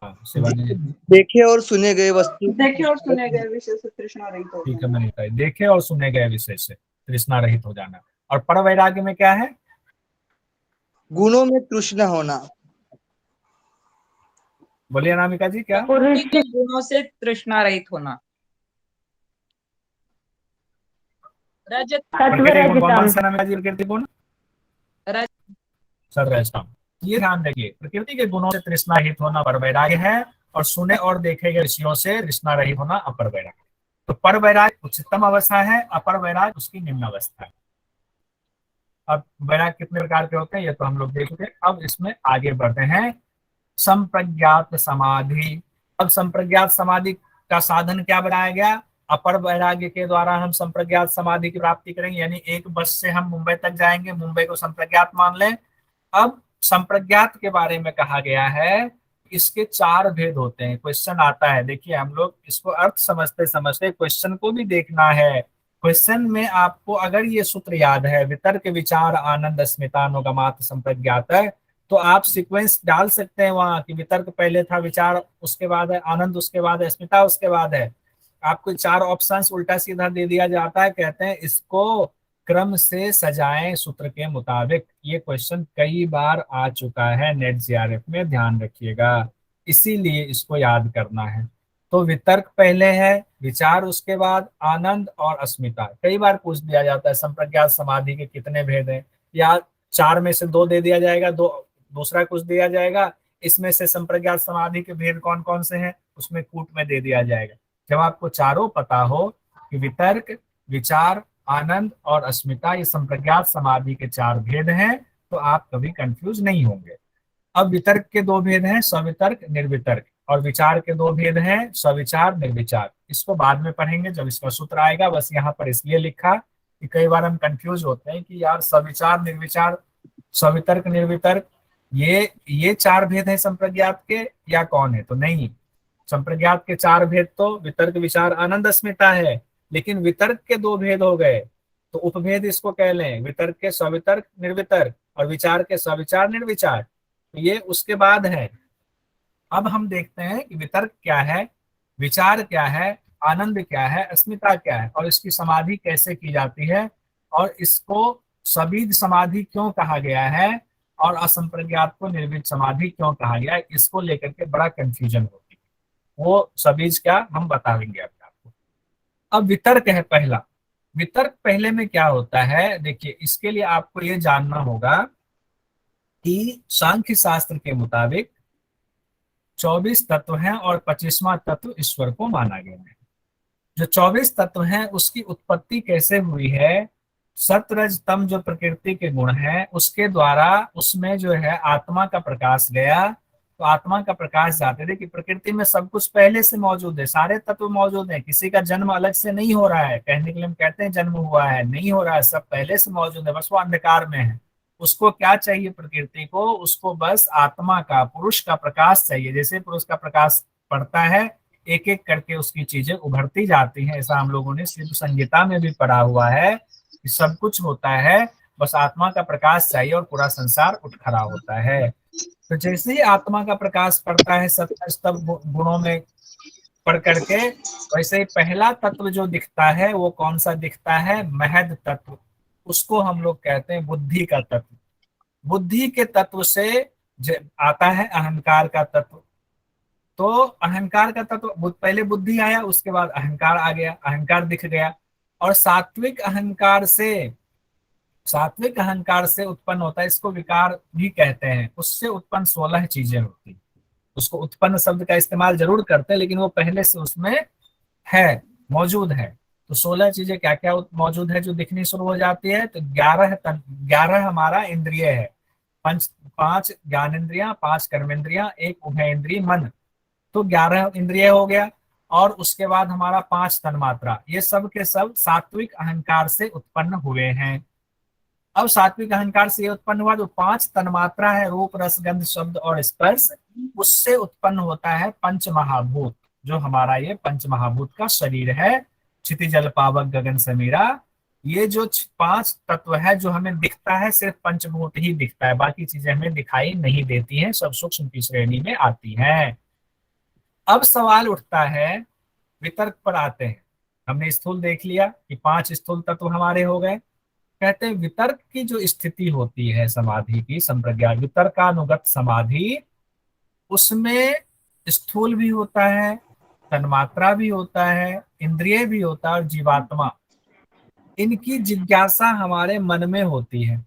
हाँ, शिवानी जी। देखे और सुने गए वस्तु, देखे और सुने गए विषय से तृष्णा रहित हो ठीक है, मैंने कहा देखे और सुने गए विषय से तृष्णा रहित हो जाना। और पर वैराग्य में क्या है? गुणों में तृष्णा होना। बोलिए अनामिका जी क्या? पुरुष के गुणों से तृष्णा रहित होना। रजत प्रकृति गुण कौन सा नाम है जी? प्रकृति गुण रज सर रजतम। ये ध्यान रखिए, प्रकृति के गुणों से तृष्णा रहित होना पर वैराग्य है और सुने और देखे गए विषयों से तृष्णा रहित होना अपर वैराग्य। तो पर वैराग्य उच्चतम अवस्था है, अपर वैराग्य उसकी निम्न अवस्था है। अब वैराग्य कितने प्रकार के होते हैं ये तो हम लोग देख चुके। अब इसमें आगे बढ़ते हैं, संप्रज्ञात समाधि। अब संप्रज्ञात समाधि का साधन क्या बनाया गया? अपर वैराग्य के द्वारा हम संप्रज्ञात समाधि की प्राप्ति करेंगे, यानी एक बस से हम मुंबई तक जाएंगे, मुंबई को संप्रज्ञात मान लें। अब संप्रज्ञात के बारे में कहा गया है, इसके चार भेद होते हैं। क्वेश्चन आता है, देखिए हम लोग इसको अर्थ समझते समझते क्वेश्चन को भी देखना है। क्वेश्चन में आपको अगर ये सूत्र याद है, वितर्क विचार आनंद अस्मितानुगमात संप्रज्ञात है, तो आप सीक्वेंस डाल सकते हैं वहां कि वितर्क पहले था, विचार उसके बाद है, आनंद उसके बाद है, अस्मिता उसके बाद है। आपको चार ऑप्शंस उल्टा सीधा दे दिया जाता है, कहते हैं इसको क्रम से सजाएं सूत्र के मुताबिक। ये क्वेश्चन कई बार आ चुका है नेट जीआरएफ में, ध्यान रखिएगा। इसीलिए इसको याद करना है। तो वितर्क पहले है, विचार उसके बाद, आनंद और अस्मिता। कई बार पूछ दिया जाता है संप्रज्ञात समाधि के कितने भेद हैं, या 4 में से 2 दे दिया जाएगा, दूसरा कुछ दिया जाएगा, इसमें से संप्रज्ञात समाधि के भेद कौन कौन से हैं उसमें कूट में दे दिया जाएगा। जब आपको चारों पता हो कि वितर्क, विचार, आनंद और अस्मिता ये संप्रज्ञात समाधि के 4 भेद हैं, तो आप कभी कंफ्यूज नहीं होंगे। अब वितर्क के 2 भेद हैं, सवितर्क, निर्वितर्क, और विचार के 2 भेद हैं, सविचार, निर्विचार। इसको बाद में पढ़ेंगे जब इसका सूत्र आएगा। बस यहाँ पर इसलिए लिखा कि कई बार हम कंफ्यूज होते हैं कि यार सविचार, निर्विचार, सवितर्क, निर्वितर्क ये 4 भेद हैं संप्रज्ञात के या कौन है? तो नहीं, संप्रज्ञात के 4 भेद तो वितर्क, विचार, आनंद, अस्मिता है, लेकिन वितर्क के 2 भेद हो गए तो उपभेद इसको कह लें, वितर्क के सवितर्क, निर्वितर्क, और विचार के सविचार, निर्विचार। तो ये उसके बाद है। अब हम देखते हैं कि वितर्क क्या है, विचार क्या है, आनंद क्या है, अस्मिता क्या है, और इसकी समाधि कैसे की जाती है, और इसको सबीज समाधि क्यों कहा गया है, और असंप्रज्ञात को निर्वित समाधि क्यों कहा गया है। इसको लेकर के बड़ा कंफ्यूजन होती है। वो सबीज क्या हम बताएंगे अभी आपको। अब वितर्क है पहला। वितर्क पहले में क्या होता है, देखिए इसके लिए आपको ये जानना होगा कि सांख्य शास्त्र के मुताबिक 24 तत्व हैं और 25वां तत्व ईश्वर को माना गया है। जो 24 तत्व हैं उसकी उत्पत्ति कैसे हुई है, सतरज तम जो प्रकृति के गुण हैं उसके द्वारा उसमें जो है आत्मा का प्रकाश गया। तो आत्मा का प्रकाश जाते थे कि प्रकृति में सब कुछ पहले से मौजूद है, सारे तत्व मौजूद हैं, किसी का जन्म अलग से नहीं हो रहा है। कहने के लिए हम कहते हैं जन्म हुआ है, नहीं हो रहा है, सब पहले से मौजूद है, बस वो अंधकार में है। उसको क्या चाहिए प्रकृति को, उसको बस आत्मा का, पुरुष का प्रकाश चाहिए। जैसे पुरुष का प्रकाश पड़ता है एक एक करके उसकी चीजें उभरती जाती हैं। ऐसा हम लोगों ने शिव संगीता में भी पढ़ा हुआ है कि सब कुछ होता है, बस आत्मा का प्रकाश चाहिए और पूरा संसार उठ खड़ा होता है। तो जैसे ही आत्मा का प्रकाश पड़ता है सत्य गुणों में पढ़ करके, वैसे ही पहला तत्व जो दिखता है वो कौन सा दिखता है, महद तत्व। उसको हम लोग कहते हैं बुद्धि का तत्व। बुद्धि के तत्व से आता है अहंकार का तत्व। तो अहंकार का तत्व पहले बुद्धि आया, उसके बाद अहंकार आ गया, अहंकार दिख गया। और सात्विक अहंकार से उत्पन्न होता है, इसको विकार भी कहते हैं। उससे उत्पन्न 16 चीजें होती, उसको उत्पन्न शब्द का इस्तेमाल जरूर करते हैं लेकिन वो पहले से उसमें है, मौजूद है। तो 16 चीजें क्या क्या मौजूद है जो दिखनी शुरू हो जाती है। तो 11 हमारा इंद्रिय है, 5 ज्ञानेंद्रियां, 5 कर्मेंद्रियां, 1 उभय इंद्रिय मन। तो 11 इंद्रिय हो गया। और उसके बाद हमारा 5 तन्मात्रा, ये सब के सब सात्विक अहंकार से उत्पन्न हुए हैं। अब सात्विक अहंकार से ये उत्पन्न हुआ जो 5 तन्मात्रा है, रूप, रस, गंध, शब्द और स्पर्श, उससे उत्पन्न होता है पंच महाभूत। जो हमारा ये पंच महाभूत का शरीर है, क्षिति, जल, पावक, गगन, समीरा, ये जो 5 तत्व है जो हमें दिखता है, सिर्फ पंचभूत ही दिखता है, बाकी चीजें हमें दिखाई नहीं देती हैं, सब सूक्ष्म की श्रेणी में आती हैं। अब सवाल उठता है, वितर्क पर आते हैं। हमने स्थूल देख लिया कि 5 स्थूल तत्व हमारे हो गए। कहते हैं वितर्क की जो स्थिति होती है समाधि की, संप्रज्ञा वितर्कानुगत समाधि, उसमें स्थूल भी होता है, तन्मात्रा भी होता है, इंद्रिय भी होता है और जीवात्मा, इनकी जिज्ञासा हमारे मन में होती है।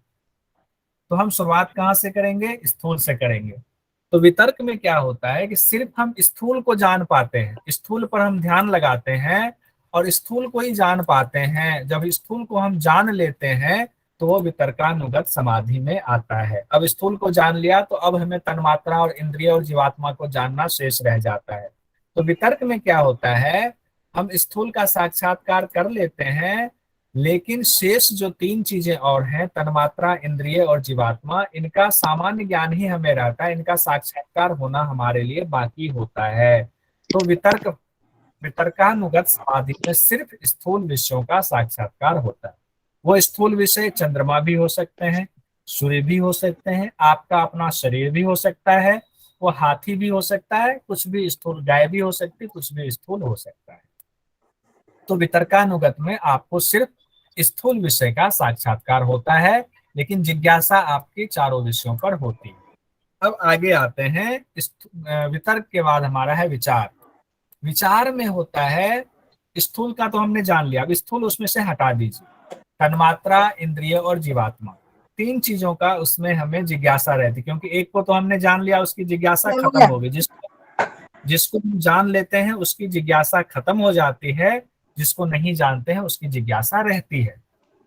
तो हम शुरुआत कहाँ से करेंगे, स्थूल से करेंगे। तो वितर्क में क्या होता है कि सिर्फ हम स्थूल को जान पाते हैं, स्थूल पर हम ध्यान लगाते हैं और स्थूल को ही जान पाते हैं। जब स्थूल को हम जान लेते हैं तो वो वितर्कानुगत समाधि में आता है। अब स्थूल को जान लिया तो अब हमें तन्मात्रा और इंद्रिय और जीवात्मा को जानना शेष रह जाता है। तो वितर्क में क्या होता है, हम स्थूल का साक्षात्कार कर लेते हैं लेकिन शेष जो 3 चीजें और हैं, तन्मात्रा, इंद्रिय और जीवात्मा, इनका सामान्य ज्ञान ही हमें रहता है, इनका साक्षात्कार होना हमारे लिए बाकी होता है। तो वितर्कानुगत समाधि में सिर्फ स्थूल विषयों का साक्षात्कार होता है। वो स्थूल विषय चंद्रमा भी हो सकते हैं, सूर्य भी हो सकते हैं, आपका अपना शरीर भी हो सकता है, वो हाथी भी हो सकता है, कुछ भी स्थूल, गाय भी हो सकती है, कुछ भी स्थूल हो सकता है। तो वितर्कानुगत में आपको सिर्फ स्थूल विषय का साक्षात्कार होता है लेकिन जिज्ञासा आपकी चारों विषयों पर होती है। अब आगे आते हैं, इस वितर्क के बाद हमारा है विचार। विचार में होता है, स्थूल का तो हमने जान लिया, अब स्थूल उसमें से हटा दीजिए। तन्मात्रा, इंद्रिय और जीवात्मा, तीन चीजों का उसमें हमें जिज्ञासा रहती, क्योंकि एक को तो हमने जान लिया, उसकी जिज्ञासा खत्म हो गई। जिसको हम जान लेते हैं उसकी जिज्ञासा खत्म हो जाती है, जिसको नहीं जानते हैं उसकी जिज्ञासा रहती है।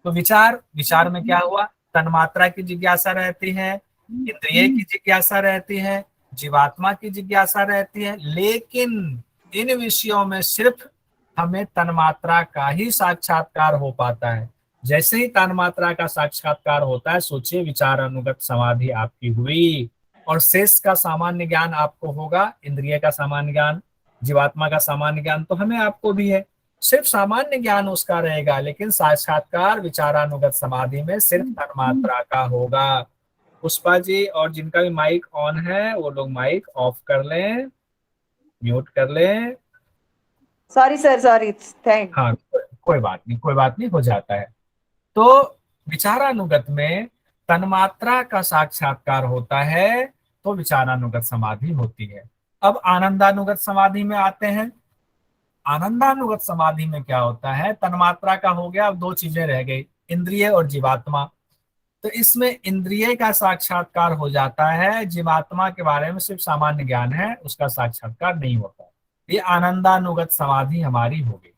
तो विचार में क्या हुआ, तन्मात्रा की जिज्ञासा रहती है, इंद्रिय की जिज्ञासा रहती है, जीवात्मा की जिज्ञासा रहती है, लेकिन इन विषयों में सिर्फ हमें तन्मात्रा का ही साक्षात्कार हो पाता है। जैसे ही तन्मात्रा का साक्षात्कार होता है, सोचिए विचार अनुगत समाधि आपकी हुई, और शेष का सामान्य ज्ञान आपको होगा, इंद्रिय का सामान्य ज्ञान, जीवात्मा का सामान्य ज्ञान तो हमें आपको भी है, सिर्फ सामान्य ज्ञान उसका रहेगा, लेकिन साक्षात्कार विचारानुगत समाधि में सिर्फ तन्मात्रा का होगा। पुष्पा जी और जिनका भी माइक ऑन है वो लोग माइक ऑफ कर लें, म्यूट कर लें। Sorry sir, sorry, thank. हाँ, कोई बात नहीं, हो जाता है। तो विचारानुगत में तन्मात्रा का साक्षात्कार होता है तो विचारानुगत समाधि होती है। अब आनंदानुगत समाधि में आते हैं। आनंदानुगत समाधि में क्या होता है, तन्मात्रा का हो गया, अब दो चीजें रह गई, इंद्रिय और जीवात्मा। तो इसमें इंद्रिय का साक्षात्कार हो जाता है, जीवात्मा के बारे में सिर्फ सामान्य ज्ञान है, उसका साक्षात्कार नहीं होता। ये आनंदानुगत समाधि हमारी हो गई।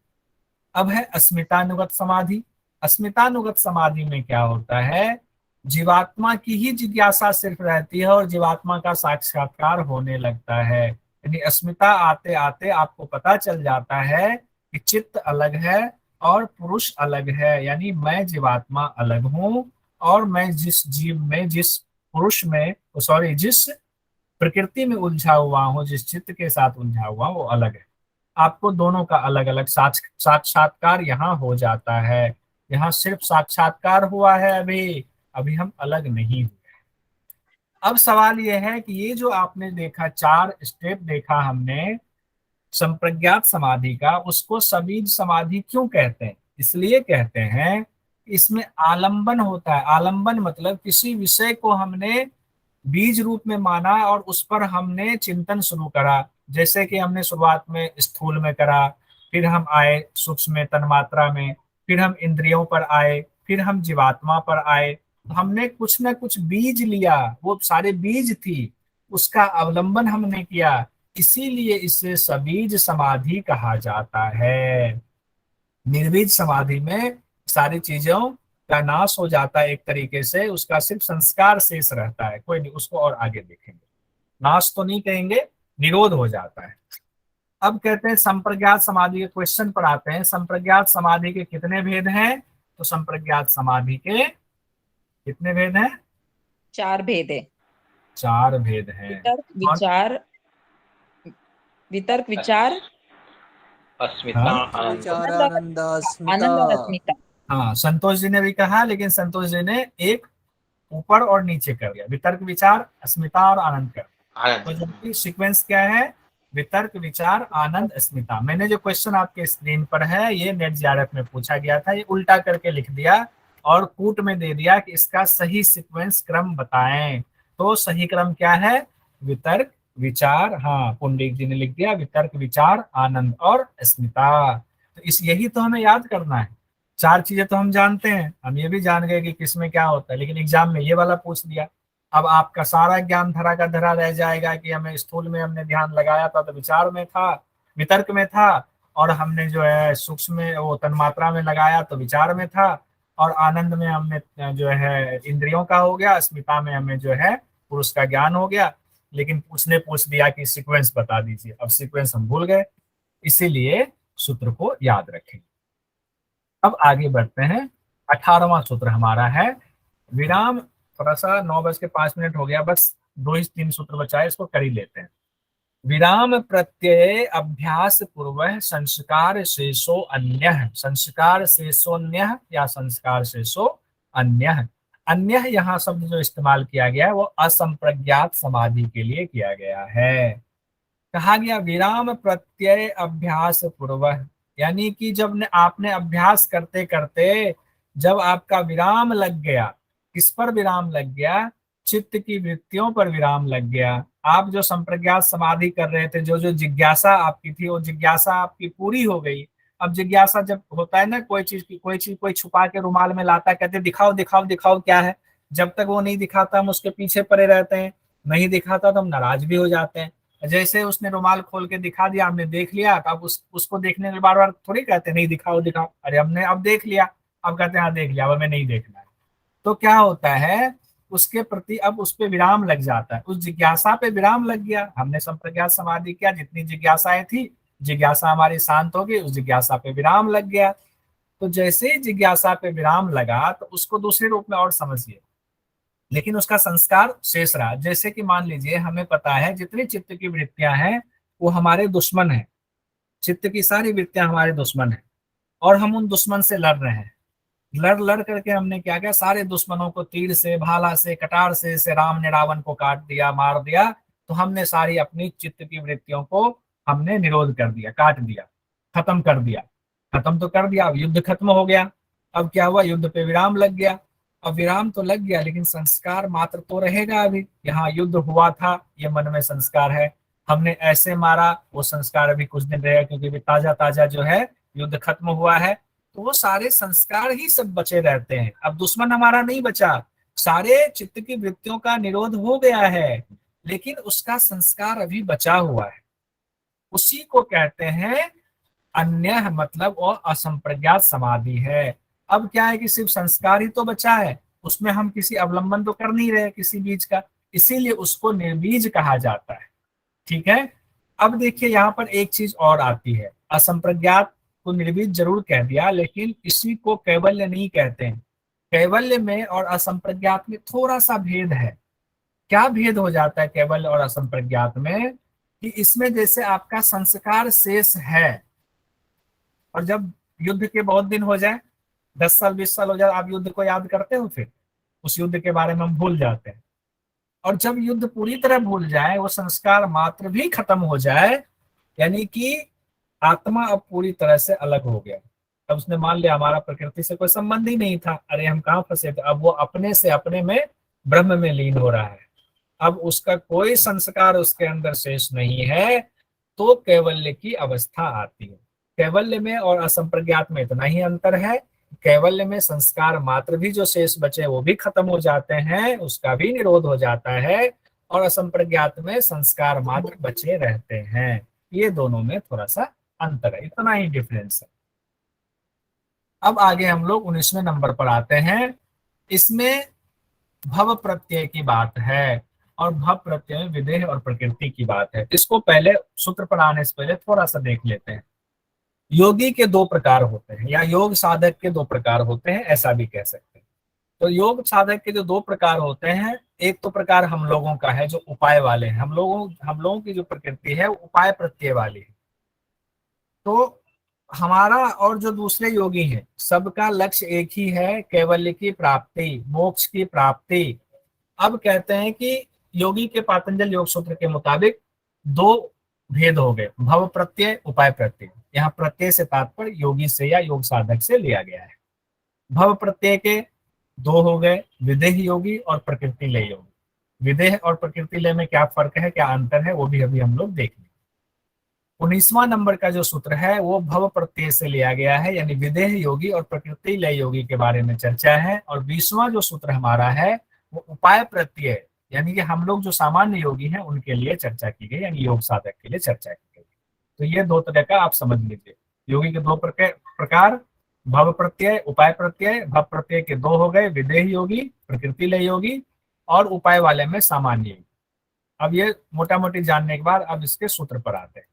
अब है अस्मितानुगत समाधि। अस्मितानुगत समाधि में क्या होता है, जीवात्मा की ही जिज्ञासा सिर्फ रहती है और जीवात्मा का साक्षात्कार होने लगता है। यानी अस्मिता आते आते आपको पता चल जाता है कि चित्त अलग है और पुरुष अलग है, यानी मैं जीवात्मा अलग हूं और मैं जिस जीव में, जिस पुरुष में, जिस प्रकृति में उलझा हुआ हूं, जिस चित्त के साथ उलझा हुआ वो अलग है। आपको दोनों का अलग अलग साक्षात्कार यहाँ हो जाता है। यहाँ सिर्फ साक्षात्कार हुआ है, अभी हम अलग नहीं हुए। अब सवाल यह है कि ये जो आपने देखा, 4 स्टेप देखा हमने संप्रज्ञात समाधि का, उसको सबीज समाधि क्यों कहते हैं? इसलिए कहते हैं इसमें आलंबन होता है। आलंबन मतलब किसी विषय को हमने बीज रूप में माना और उस पर हमने चिंतन शुरू करा। जैसे कि हमने शुरुआत में स्थूल में करा, फिर हम आए सूक्ष्म में, तन्मात्रा में, फिर हम इंद्रियों पर आए, फिर हम जीवात्मा पर आए। तो हमने कुछ ना कुछ बीज लिया, वो सारे बीज थी, उसका अवलंबन हमने किया, इसीलिए इसे सबीज समाधि कहा जाता है। निर्बीज समाधि में सारी चीजों का नाश हो जाता है एक तरीके से, उसका सिर्फ संस्कार शेष रहता है। कोई नहीं, उसको और आगे देखेंगे, नाश तो नहीं कहेंगे, निरोध हो जाता है। अब कहते हैं संप्रज्ञात समाधि के क्वेश्चन पर आते हैं। संप्रज्ञात समाधि के कितने भेद हैं? तो संप्रज्ञात समाधि के कितने भेद हैं? 4 भेद है। 4 भेद हैं। वितर्क विचार अस्मिता, आनंद आनंद और अस्मिता। हाँ, संतोष जी ने भी कहा, लेकिन संतोष जी ने एक ऊपर और नीचे कर दिया, वितर्क विचार अस्मिता और आनंद कर। तो जबकि सीक्वेंस क्या है, वितर्क विचार आनंद अस्मिता। मैंने जो क्वेश्चन आपके स्क्रीन पर है ये नेट जीआरएफ में पूछा गया था, ये उल्टा करके लिख दिया और कूट में दे दिया कि इसका सही सीक्वेंस क्रम बताएं। तो सही क्रम क्या है? वितर्क विचार, हाँ पुंडलिक जी ने लिख दिया, वितर्क विचार आनंद और अस्मिता। तो यही तो हमें याद करना है। 4 चीजें तो हम जानते हैं, हम ये भी जान गए कि किसमें क्या होता है, लेकिन एग्जाम में ये वाला पूछ दिया। अब आपका सारा ज्ञान धरा का धरा रह जाएगा कि हमें स्थूल में हमने ध्यान लगाया था तो विचार में था, वितर्क में था, और हमने जो है सूक्ष्म में वो तन्मात्रा में लगाया तो विचार में था, और आनंद में हमने जो है इंद्रियों का हो गया, अस्मिता में हमें जो है पुरुष का ज्ञान हो गया। लेकिन पूछ दिया कि सीक्वेंस बता दीजिए, अब सीक्वेंस हम भूल गए, इसीलिए सूत्र को याद रखें। अब आगे बढ़ते हैं। 18वां सूत्र हमारा है विराम। थोड़ा सा 9:05 हो गया, बस 2-3 सूत्र बचाए, इसको कर ही लेते हैं। विराम प्रत्यय अभ्यास पूर्व संस्कार शेषो अन्य। संस्कार शेषोन्य या संस्कार शेषो अन्य। अन्य यहाँ शब्द जो इस्तेमाल किया गया है वो असंप्रज्ञात समाधि के लिए किया गया है। कहा गया विराम प्रत्यय अभ्यास पूर्व, यानी कि जब आपने अभ्यास करते करते जब आपका विराम लग गया, किस पर विराम लग गया? चित्त की वृत्तियों पर विराम लग गया। आप जो संप्रज्ञात समाधि कर रहे थे, जो जो जिज्ञासा आपकी थी, वो जिज्ञासा आपकी पूरी हो गई। अब जिज्ञासा जब होता है ना, कोई चीज कोई छुपा के रुमाल में लाता है, कहते दिखाओ दिखाओ दिखाओ क्या है। जब तक वो नहीं दिखाता हम उसके पीछे पड़े रहते हैं, नहीं दिखाता तो हम नाराज भी हो जाते हैं। जैसे उसने रुमाल खोल के दिखा दिया, हमने देख लिया, तो अब उसको देखने के बार बार थोड़ी कहते नहीं दिखाओ दिखाओ, अरे हमने अब देख लिया, अब कहते हैं हाँ देख लिया, अब हमें नहीं देखना है। तो क्या होता है, उसके प्रति अब उस पर विराम लग जाता है, उस जिज्ञासा पे विराम लग गया। हमने संप्रज्ञात समाधि किया, जितनी जिज्ञासाएं थी, जिज्ञासा हमारी शांत हो गई, उस जिज्ञासा पे विराम लग गया। तो जैसे ही जिज्ञासा पे विराम लगा तो उसको दूसरे रूप में और समझिए, लेकिन उसका संस्कार शेष रहा। जैसे कि मान लीजिए हमें पता है जितनी चित्त की वृत्तियां हैं वो हमारे दुश्मन हैं, चित्त की सारी वृत्तियां हमारे दुश्मन हैं, और हम उन दुश्मन से लड़ रहे हैं। लड़ लड़ करके हमने क्या किया, सारे दुश्मनों को तीर से, भाला से, कटार से राम ने रावण को काट दिया, मार दिया। तो हमने सारी अपनी चित्त की वृत्तियों को हमने निरोध कर दिया, काट दिया, खत्म कर दिया। खत्म तो कर दिया, अब युद्ध खत्म हो गया। अब क्या हुआ, युद्ध पे विराम लग गया। अब विराम तो लग गया, लेकिन संस्कार मात्र तो रहेगा। अभी यहाँ युद्ध हुआ था, ये मन में संस्कार है। हमने ऐसे मारा, वो संस्कार अभी कुछ दिन रहेगा, क्योंकि अभी ताजा ताजा जो है युद्ध खत्म हुआ है। तो वो सारे संस्कार ही सब बचे रहते हैं। अब दुश्मन हमारा नहीं बचा, सारे चित्त की वृत्तियों का निरोध हो गया है, लेकिन उसका संस्कार अभी बचा हुआ है। उसी को कहते हैं अन्य, मतलब और असंप्रज्ञात समाधि है। अब क्या है कि सिर्फ संस्कार ही तो बचा है, उसमें हम किसी अवलंबन तो कर नहीं रहे किसी बीज का, इसीलिए उसको निर्बीज कहा जाता है। ठीक है। अब देखिए यहाँ पर एक चीज और आती है, असंप्रज्ञात को निर्बीज जरूर कह दिया, लेकिन इसी को कैवल्य नहीं कहते हैं। कैवल्य में और असंप्रज्ञात में थोड़ा सा भेद है। क्या भेद हो जाता है कैवल्य और असंप्रज्ञात में, कि इसमें जैसे आपका संस्कार शेष है, और जब युद्ध के बहुत दिन हो जाए, 10 साल 20 साल हो जाए, आप युद्ध को याद करते हो, फिर उस युद्ध के बारे में हम भूल जाते हैं। और जब युद्ध पूरी तरह भूल जाए, वो संस्कार मात्र भी खत्म हो जाए, यानी कि आत्मा अब पूरी तरह से अलग हो गया। अब उसने मान लिया हमारा प्रकृति से कोई संबंध ही नहीं था, अरे हम कहाँ फंसे थे। अब वो अपने से अपने में ब्रह्म में लीन हो रहा है, अब उसका कोई संस्कार उसके अंदर शेष नहीं है, तो कैवल्य की अवस्था आती है। कैवल्य में और असंप्रज्ञात में इतना ही अंतर है, कैवल्य में संस्कार मात्र भी जो शेष बचे वो भी खत्म हो जाते हैं, उसका भी निरोध हो जाता है, और असंप्रज्ञात में संस्कार मात्र बचे रहते हैं। ये दोनों में थोड़ा सा अंतर है, इतना ही डिफरेंस है। अब आगे हम लोग 19वें नंबर पर आते हैं। इसमें भव प्रत्यय की बात है, और भव प्रत्यय में विदेह और प्रकृति की बात है। इसको पहले सूत्र पर आने से पहले थोड़ा सा देख लेते हैं। योगी के 2 प्रकार होते हैं, या योग साधक के 2 प्रकार होते हैं, ऐसा भी कह सकते हैं। तो योग साधक के जो 2 प्रकार होते हैं, एक तो प्रकार हम लोगों का है जो उपाय वाले हैं। हम लोगों की जो प्रकृति है वो उपाय प्रत्यय वाली है। तो हमारा और जो दूसरे योगी हैं, सबका लक्ष्य एक ही है, कैवल्य की प्राप्ति, मोक्ष की प्राप्ति। अब कहते हैं कि योगी के पातंजल योग सूत्र के मुताबिक 2 भेद हो गए, भव प्रत्यय, उपाय प्रत्यय। यहाँ प्रत्यय से तात्पर्य योगी से या योग साधक से लिया गया है। भव प्रत्यय के 2 हो गए, विदेह योगी और प्रकृति लय योगी। विदेह और प्रकृति लय में क्या फर्क है, क्या अंतर है, वो भी अभी हम लोग देख लेंगे। 19वां नंबर का जो सूत्र है वो भव प्रत्यय से लिया गया है, यानी विदेह योगी और प्रकृति लय योगी के बारे में चर्चा है। और 20वां जो सूत्र हमारा है वो उपाय प्रत्यय, यानी कि हम लोग जो सामान्य योगी हैं उनके लिए चर्चा की गई, यानी योग साधक के लिए चर्चा की गई। तो ये 2 तरह का आप समझ लीजिए, योगी के 2 प्रकार, भव प्रत्यय, उपाय प्रत्यय। भव प्रत्यय के 2 हो गए, विदेह योगी, प्रकृति लय योगी, और उपाय वाले में सामान्य योगी। अब ये मोटा मोटी जानने के बाद अब इसके सूत्र पर आते हैं।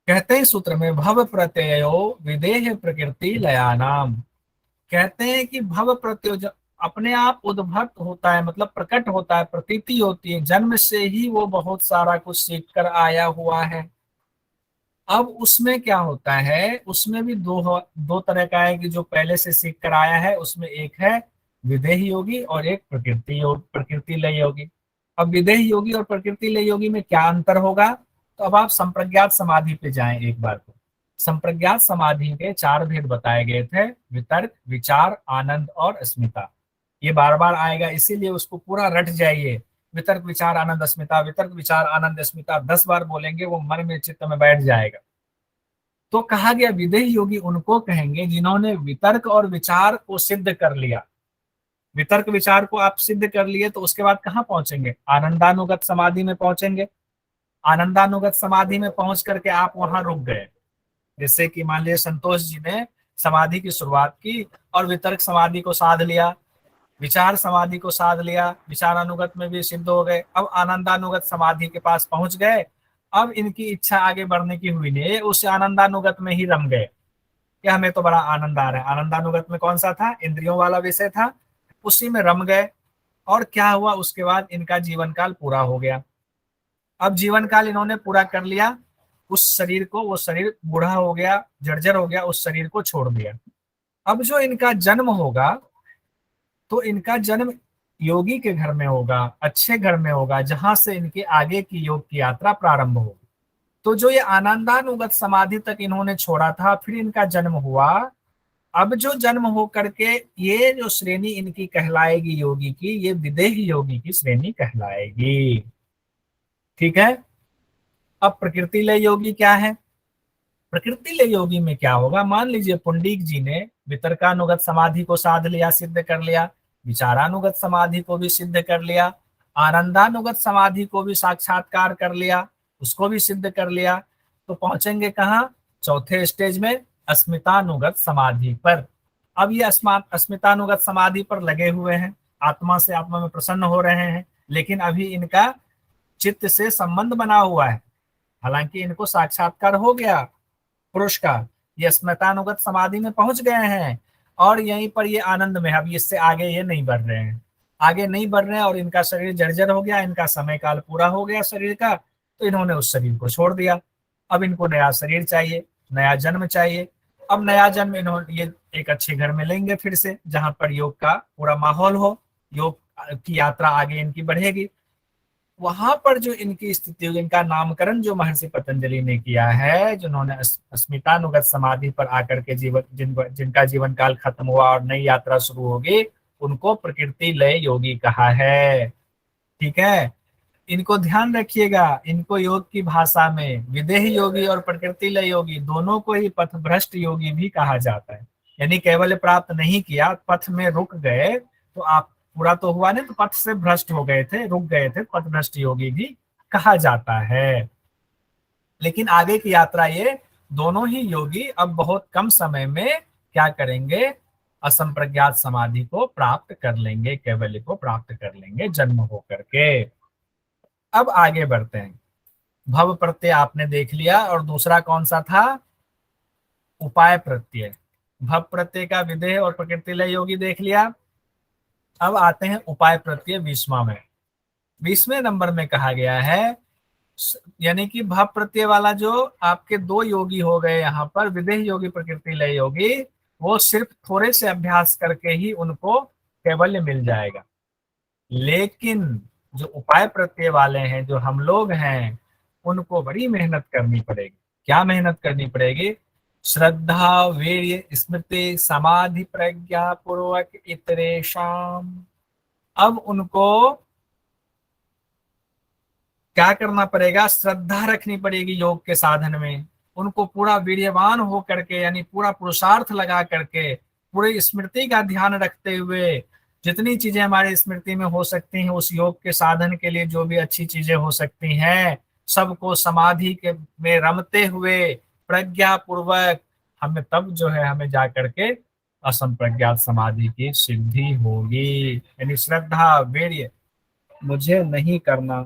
कहते हैं सूत्र में भव प्रत्ययो विदेह प्रकृति लयानाम। कहते हैं कि भव प्रत्यय अपने आप उद्भक्त होता है, मतलब प्रकट होता है, प्रतीति होती है, जन्म से ही वो बहुत सारा कुछ सीख कर आया हुआ है। अब उसमें क्या होता है, उसमें भी दो तरह का है, कि जो पहले से सीख कर आया है उसमें एक है विदेह योगी और एक प्रकृति लय योगी। अब विदेह योगी और प्रकृति लय योगी में क्या अंतर होगा, तो अब आप संप्रज्ञात समाधि पे जाएं एक बार को। संप्रज्ञात समाधि के 4 भेद बताए गए थे, वितर्क, विचार, आनंद और अस्मिता। ये बार बार आएगा, इसीलिए उसको पूरा रट जाइए। वितर्क विचार आनंद अस्मिता, वितर्क विचार आनंद अस्मिता 10 बार बोलेंगे, वो मन में चित्त में बैठ जाएगा। तो कहा गया विदेह योगी उनको कहेंगे जिन्होंने वितर्क और विचार को सिद्ध कर लिया। वितर्क विचार को आप सिद्ध कर लिए तो उसके बाद कहाँ पहुंचेंगे? आनंदानुगत समाधि में पहुंचेंगे। आनंदानुगत समाधि में पहुंच करके आप वहां रुक गए। जैसे कि मान लीजिए संतोष जी ने समाधि की शुरुआत की और वितर्क समाधि को साध लिया, विचार समाधि को साध लिया, विचारानुगत में भी सिद्ध हो गए, अब आनंदानुगत समाधि के पास पहुंच गए। अब इनकी इच्छा आगे बढ़ने की हुई नहीं, उस आनंदानुगत में ही रम गए कि हमें तो बड़ा आनंद आ रहा है। आनंदानुगत में कौन सा था? इंद्रियों वाला विषय था, उसी में रम गए। और क्या हुआ? उसके बाद इनका जीवन काल पूरा हो गया। अब जीवन काल इन्होंने पूरा कर लिया, उस शरीर को, वो शरीर बूढ़ा हो गया, जर्जर हो गया, उस शरीर को छोड़ दिया। अब जो इनका जन्म होगा तो इनका जन्म योगी के घर में होगा, अच्छे घर में होगा, जहां से इनके आगे की योग की यात्रा प्रारंभ होगी। तो जो ये आनंदानुगत समाधि तक इन्होंने छोड़ा था, फिर इनका जन्म हुआ। अब जो जन्म हो करके ये जो श्रेणी इनकी कहलाएगी योगी की, ये विदेह योगी की श्रेणी कहलाएगी। ठीक है। अब प्रकृति लय योगी क्या है? प्रकृति लय योगी में क्या होगा? मान लीजिए पुंडीक जी ने वितर्कानुगत समाधि को साध लिया, सिद्ध कर लिया, विचारानुगत समाधि को भी सिद्ध कर लिया, आनंदानुगत समाधि को भी साक्षात्कार कर लिया, उसको भी सिद्ध कर लिया। तो पहुंचेंगे कहाँ? चौथे स्टेज में, अस्मितानुगत समाधि पर। अब ये अस्मितानुगत समाधि पर लगे हुए हैं, आत्मा से आत्मा में प्रसन्न हो रहे हैं, लेकिन अभी इनका चित्त से संबंध बना हुआ है। हालांकि इनको साक्षात्कार हो गया पुरुष का, ये अस्मितानुगत समाधि में पहुंच गए हैं और यहीं पर ये आनंद में। अब इससे आगे ये नहीं बढ़ रहे हैं, आगे नहीं बढ़ रहे हैं और इनका शरीर जर्जर हो गया, इनका समय काल पूरा हो गया शरीर का, तो इन्होंने उस शरीर को छोड़ दिया। अब इनको नया शरीर चाहिए, नया जन्म चाहिए। अब नया जन्म इन्होंने ये एक अच्छे घर में लेंगे फिर से, जहां पर योग का पूरा माहौल हो, योग की यात्रा आगे इनकी बढ़ेगी। वहां पर जो इनकी स्थिति होगी, इनका नामकरण जो महर्षि पतंजलि ने किया है, जिन्होंने अस्मितानुगत समाधि पर आकर के जिनका जीवन काल खत्म हुआ और नई यात्रा शुरू होगी, उनको प्रकृति लय योगी कहा है। ठीक है। इनको ध्यान रखिएगा, इनको योग की भाषा में विदेह योगी और प्रकृति लय योगी दोनों को ही पथभ्रष्ट योगी भी कहा जाता है। यानी केवल प्राप्त नहीं किया, पथ में रुक गए, तो आप पूरा तो हुआ नहीं, तो पथ से भ्रष्ट हो गए थे, रुक गए थे, पथभ्रष्ट योगी भी कहा जाता है। लेकिन आगे की यात्रा ये दोनों ही योगी अब बहुत कम समय में क्या करेंगे? असंप्रज्ञात समाधि को प्राप्त कर लेंगे, कैवल्य को प्राप्त कर लेंगे जन्म हो करके। अब आगे बढ़ते हैं। भव प्रत्यय आपने देख लिया, और दूसरा कौन सा था? उपाय प्रत्यय। भव प्रत्यय का विदेह और प्रकृति लय योगी देख लिया। अब आते हैं उपाय प्रत्यय 20वां में। 20वें नंबर में कहा गया है, यानी कि भव प्रत्यय वाला जो आपके दो योगी हो गए यहाँ पर, विदेह योगी प्रकृति लय योगी, वो सिर्फ थोड़े से अभ्यास करके ही उनको कैवल्य मिल जाएगा। लेकिन जो उपाय प्रत्यय वाले हैं, जो हम लोग हैं, उनको बड़ी मेहनत करनी पड़ेगी। क्या मेहनत करनी पड़ेगी? श्रद्धा वीर्य स्मृति समाधि प्रज्ञा पूर्वक इतरेषाम। अब उनको क्या करना पड़ेगा? श्रद्धा रखनी पड़ेगी योग के साधन में। उनको पूरा वीर्यवान हो करके, यानी पूरा पुरुषार्थ लगा करके, पूरी स्मृति का ध्यान रखते हुए, जितनी चीजें हमारी स्मृति में हो सकती हैं उस योग के साधन के लिए, जो भी अच्छी चीजें हो सकती हैं, सबको समाधि के में रमते हुए प्रज्ञा पूर्वक हमें तब जो है हमें जा करके असंप्रज्ञात समाधि की सिद्धि होगी। यानी श्रद्धा वीर्य मुझे नहीं करना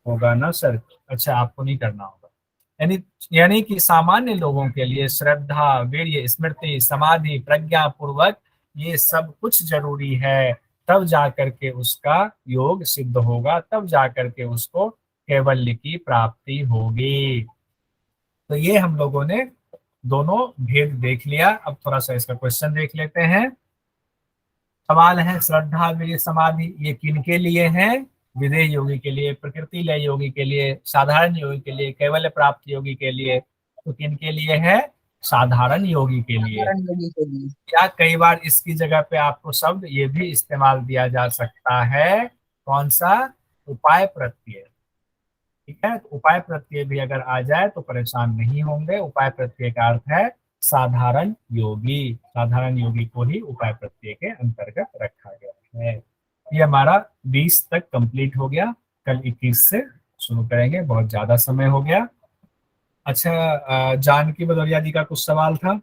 होगा ना सर? अच्छा, आपको नहीं करना होगा। यानी कि सामान्य लोगों के लिए श्रद्धा वीर्य स्मृति समाधि प्रज्ञा पूर्वक ये सब कुछ जरूरी है, तब जाकर के उसका योग सिद्ध होगा, तब जाकर के उसको कैवल्य की प्राप्ति होगी। तो ये हम लोगों ने दोनों भेद देख लिया। अब थोड़ा सा इसका क्वेश्चन देख लेते हैं। सवाल है, श्रद्धा वीर्य समाधि ये किनके लिए है? विदेह योगी के लिए, प्रकृति लय योगी के लिए, साधारण योगी के लिए, कैवल्य प्राप्त योगी के लिए। तो किनके लिए है? साधारण योगी के लिए। साधारण योगी के लिए। या कई बार इसकी जगह पे आपको शब्द ये भी इस्तेमाल दिया जा सकता है, कौन सा? उपाय प्रत्यय। ठीक है, तो उपाय प्रत्यय भी अगर आ जाए तो परेशान नहीं होंगे। उपाय प्रत्यय का अर्थ है साधारण योगी। साधारण योगी को ही उपाय प्रत्यय के अंतर्गत रखा गया है। ये हमारा 20 तक कंप्लीट हो गया। कल 21 से शुरू करेंगे, बहुत ज्यादा समय हो गया। अच्छा, जानकी भदौरिया जी का कुछ सवाल था,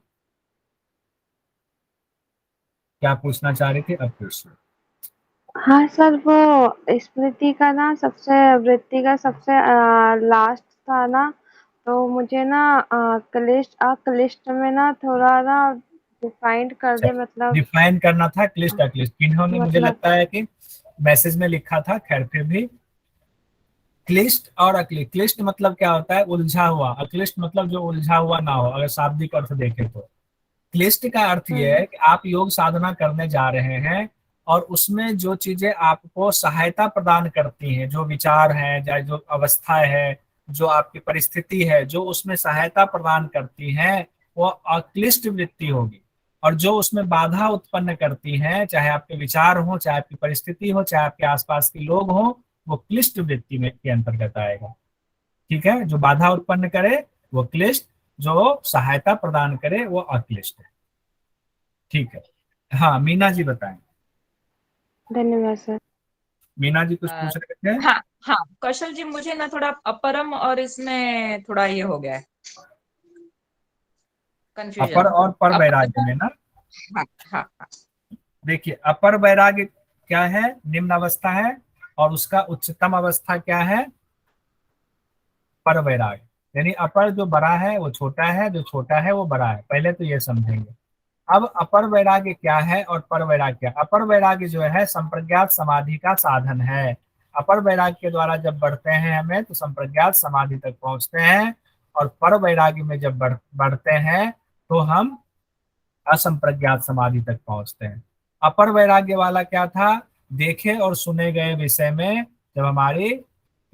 क्या पूछना चाह रही थी? अब पूछिए। हाँ सर, वो स्मृति का ना सबसे वृत्ति का सबसे लास्ट था ना, तो मुझे ना क्लिष्ट में ना थोड़ा ना डिफाइंड कर दे, मतलब डिफाइन करना था क्लिष्ट अक्लिष्ट। इन्होंने मुझे मतलब लगता है कि मैसेज में लिखा था, खैर फिर भी। क्लिष्ट और अक्लिष्ट, क्लिष्ट मतलब क्या होता है? उलझा हुआ। अक्लिष्ट मतलब जो उलझा हुआ ना हो, अगर शाब्दिक अर्थ देखें तो। क्लिष्ट का अर्थ यह है कि आप योग साधना करने जा रहे हैं और उसमें जो चीजें आपको सहायता प्रदान करती हैं, जो विचार हैं, चाहे जो अवस्था है, जो आपकी परिस्थिति है, जो उसमें सहायता प्रदान करती हैं, वो अक्लिष्ट वृत्ति होगी। और जो उसमें बाधा उत्पन्न करती हैं, चाहे आपके विचार हो, चाहे आपकी परिस्थिति हो, चाहे आपके आसपास के लोग हों, वो क्लिष्ट वृत्ति में के अंतर्गत आएगा। ठीक है, जो बाधा उत्पन्न करे वो क्लिष्ट, जो सहायता प्रदान करे वो अक्लिष्ट है। ठीक है, हाँ मीना जी बताएं। धन्यवाद सर। मीना जी कुछ पूछ रहे थे? हाँ हाँ, कौशल जी, मुझे ना थोड़ा अपरम और इसमें थोड़ा ये हो गया है कंफ्यूजन। अपर और पर वैराग्य में ना, हाँ हाँ हाँ। देखिए अपर वैराग्य क्या है? निम्न अवस्था है। और उसका उच्चतम अवस्था क्या है? पर वैराग्य। यानी अपर जो बड़ा है वो छोटा है, जो छोटा है वो बड़ा है। पहले तो ये समझेंगे। अब अपर वैराग्य क्या है और पर वैराग्य क्या? अपर वैराग्य जो है संप्रज्ञात समाधि का साधन है। अपर वैराग्य के द्वारा जब बढ़ते हैं हमें तो संप्रज्ञात समाधि तक पहुंचते हैं, और पर वैराग्य में जब बढ़ते हैं तो हम असंप्रज्ञात समाधि तक पहुंचते हैं। अपर वैराग्य वाला क्या था? देखे और सुने गए विषय में जब हमारी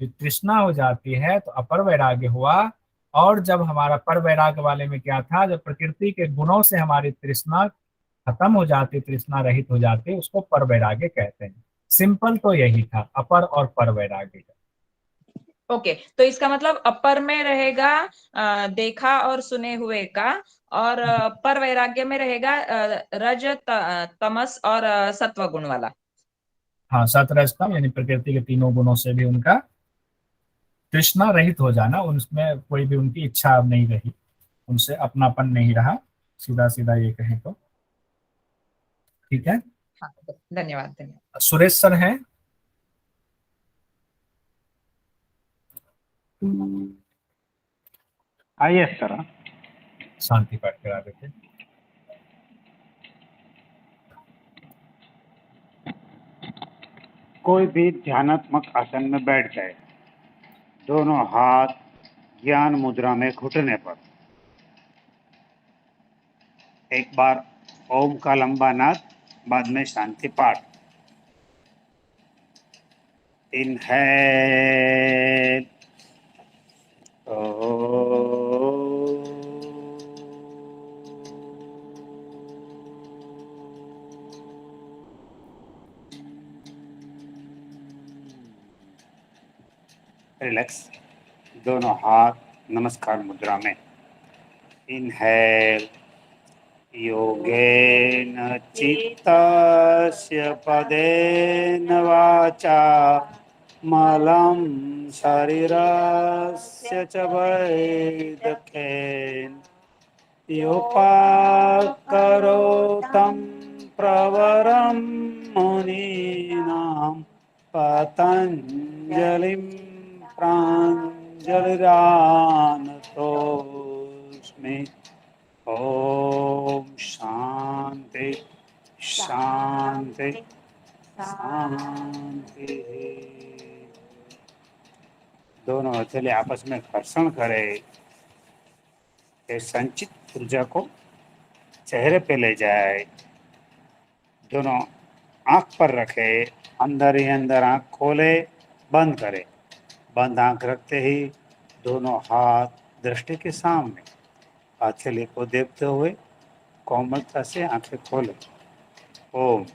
तृष्णा हो जाती है तो अपर वैराग्य हुआ। और जब हमारा पर वैराग्य वाले में क्या था? जब प्रकृति के गुणों से हमारी तृष्णा खत्म हो जाती, तृष्णा रहित हो जाती, उसको पर वैराग्य कहते हैं। सिंपल तो यही था, अपर और पर वैराग्य का। ओके, तो इसका मतलब अपर में रहेगा देखा और सुने हुए का, और पर वैराग्य में रहेगा रज तमस और सत्व गुण वाला। हाँ, सतरजतम यानी प्रकृति के तीनों गुणों से भी उनका तृष्णा रहित हो जाना, उनमें कोई भी उनकी इच्छा अब नहीं रही, उनसे अपनापन नहीं रहा, सीधा सीधा ये कहें तो। ठीक है, हाँ, धन्यवाद धन्यवाद। सुरेश सर हैं? आइए सर। शांति पाठ करा देते। कोई भी ध्यानात्मक आसन में बैठ जाए, दोनों हाथ ज्ञान मुद्रा में घुटने पर। एक बार ओम का लंबा नाद, बाद में शांति पाठ। इनहेल, रिलैक्स, दोनों हाथ नमस्कार मुद्रा में। इनहेल, योगेन चित्तस्य पदेन वाचा मलं शरीरस्य च वैदकेन योपाकरोतं प्रवरं मुनीनां पतञ्जलिं प्राञ्जलिरानतोऽस्मि। ओम शांति शांति शांति। दोनों हथेली आपस में घर्षण करे, संचित ऊर्जा को चेहरे पे ले जाए। दोनों आंख पर रखे, अंदर ही अंदर आंख खोले, बंद करे। बंद आंख रखते ही दोनों हाथ दृष्टि के सामने, हथेली को देखते हुए कोमलता से आंखें खोले। ओम।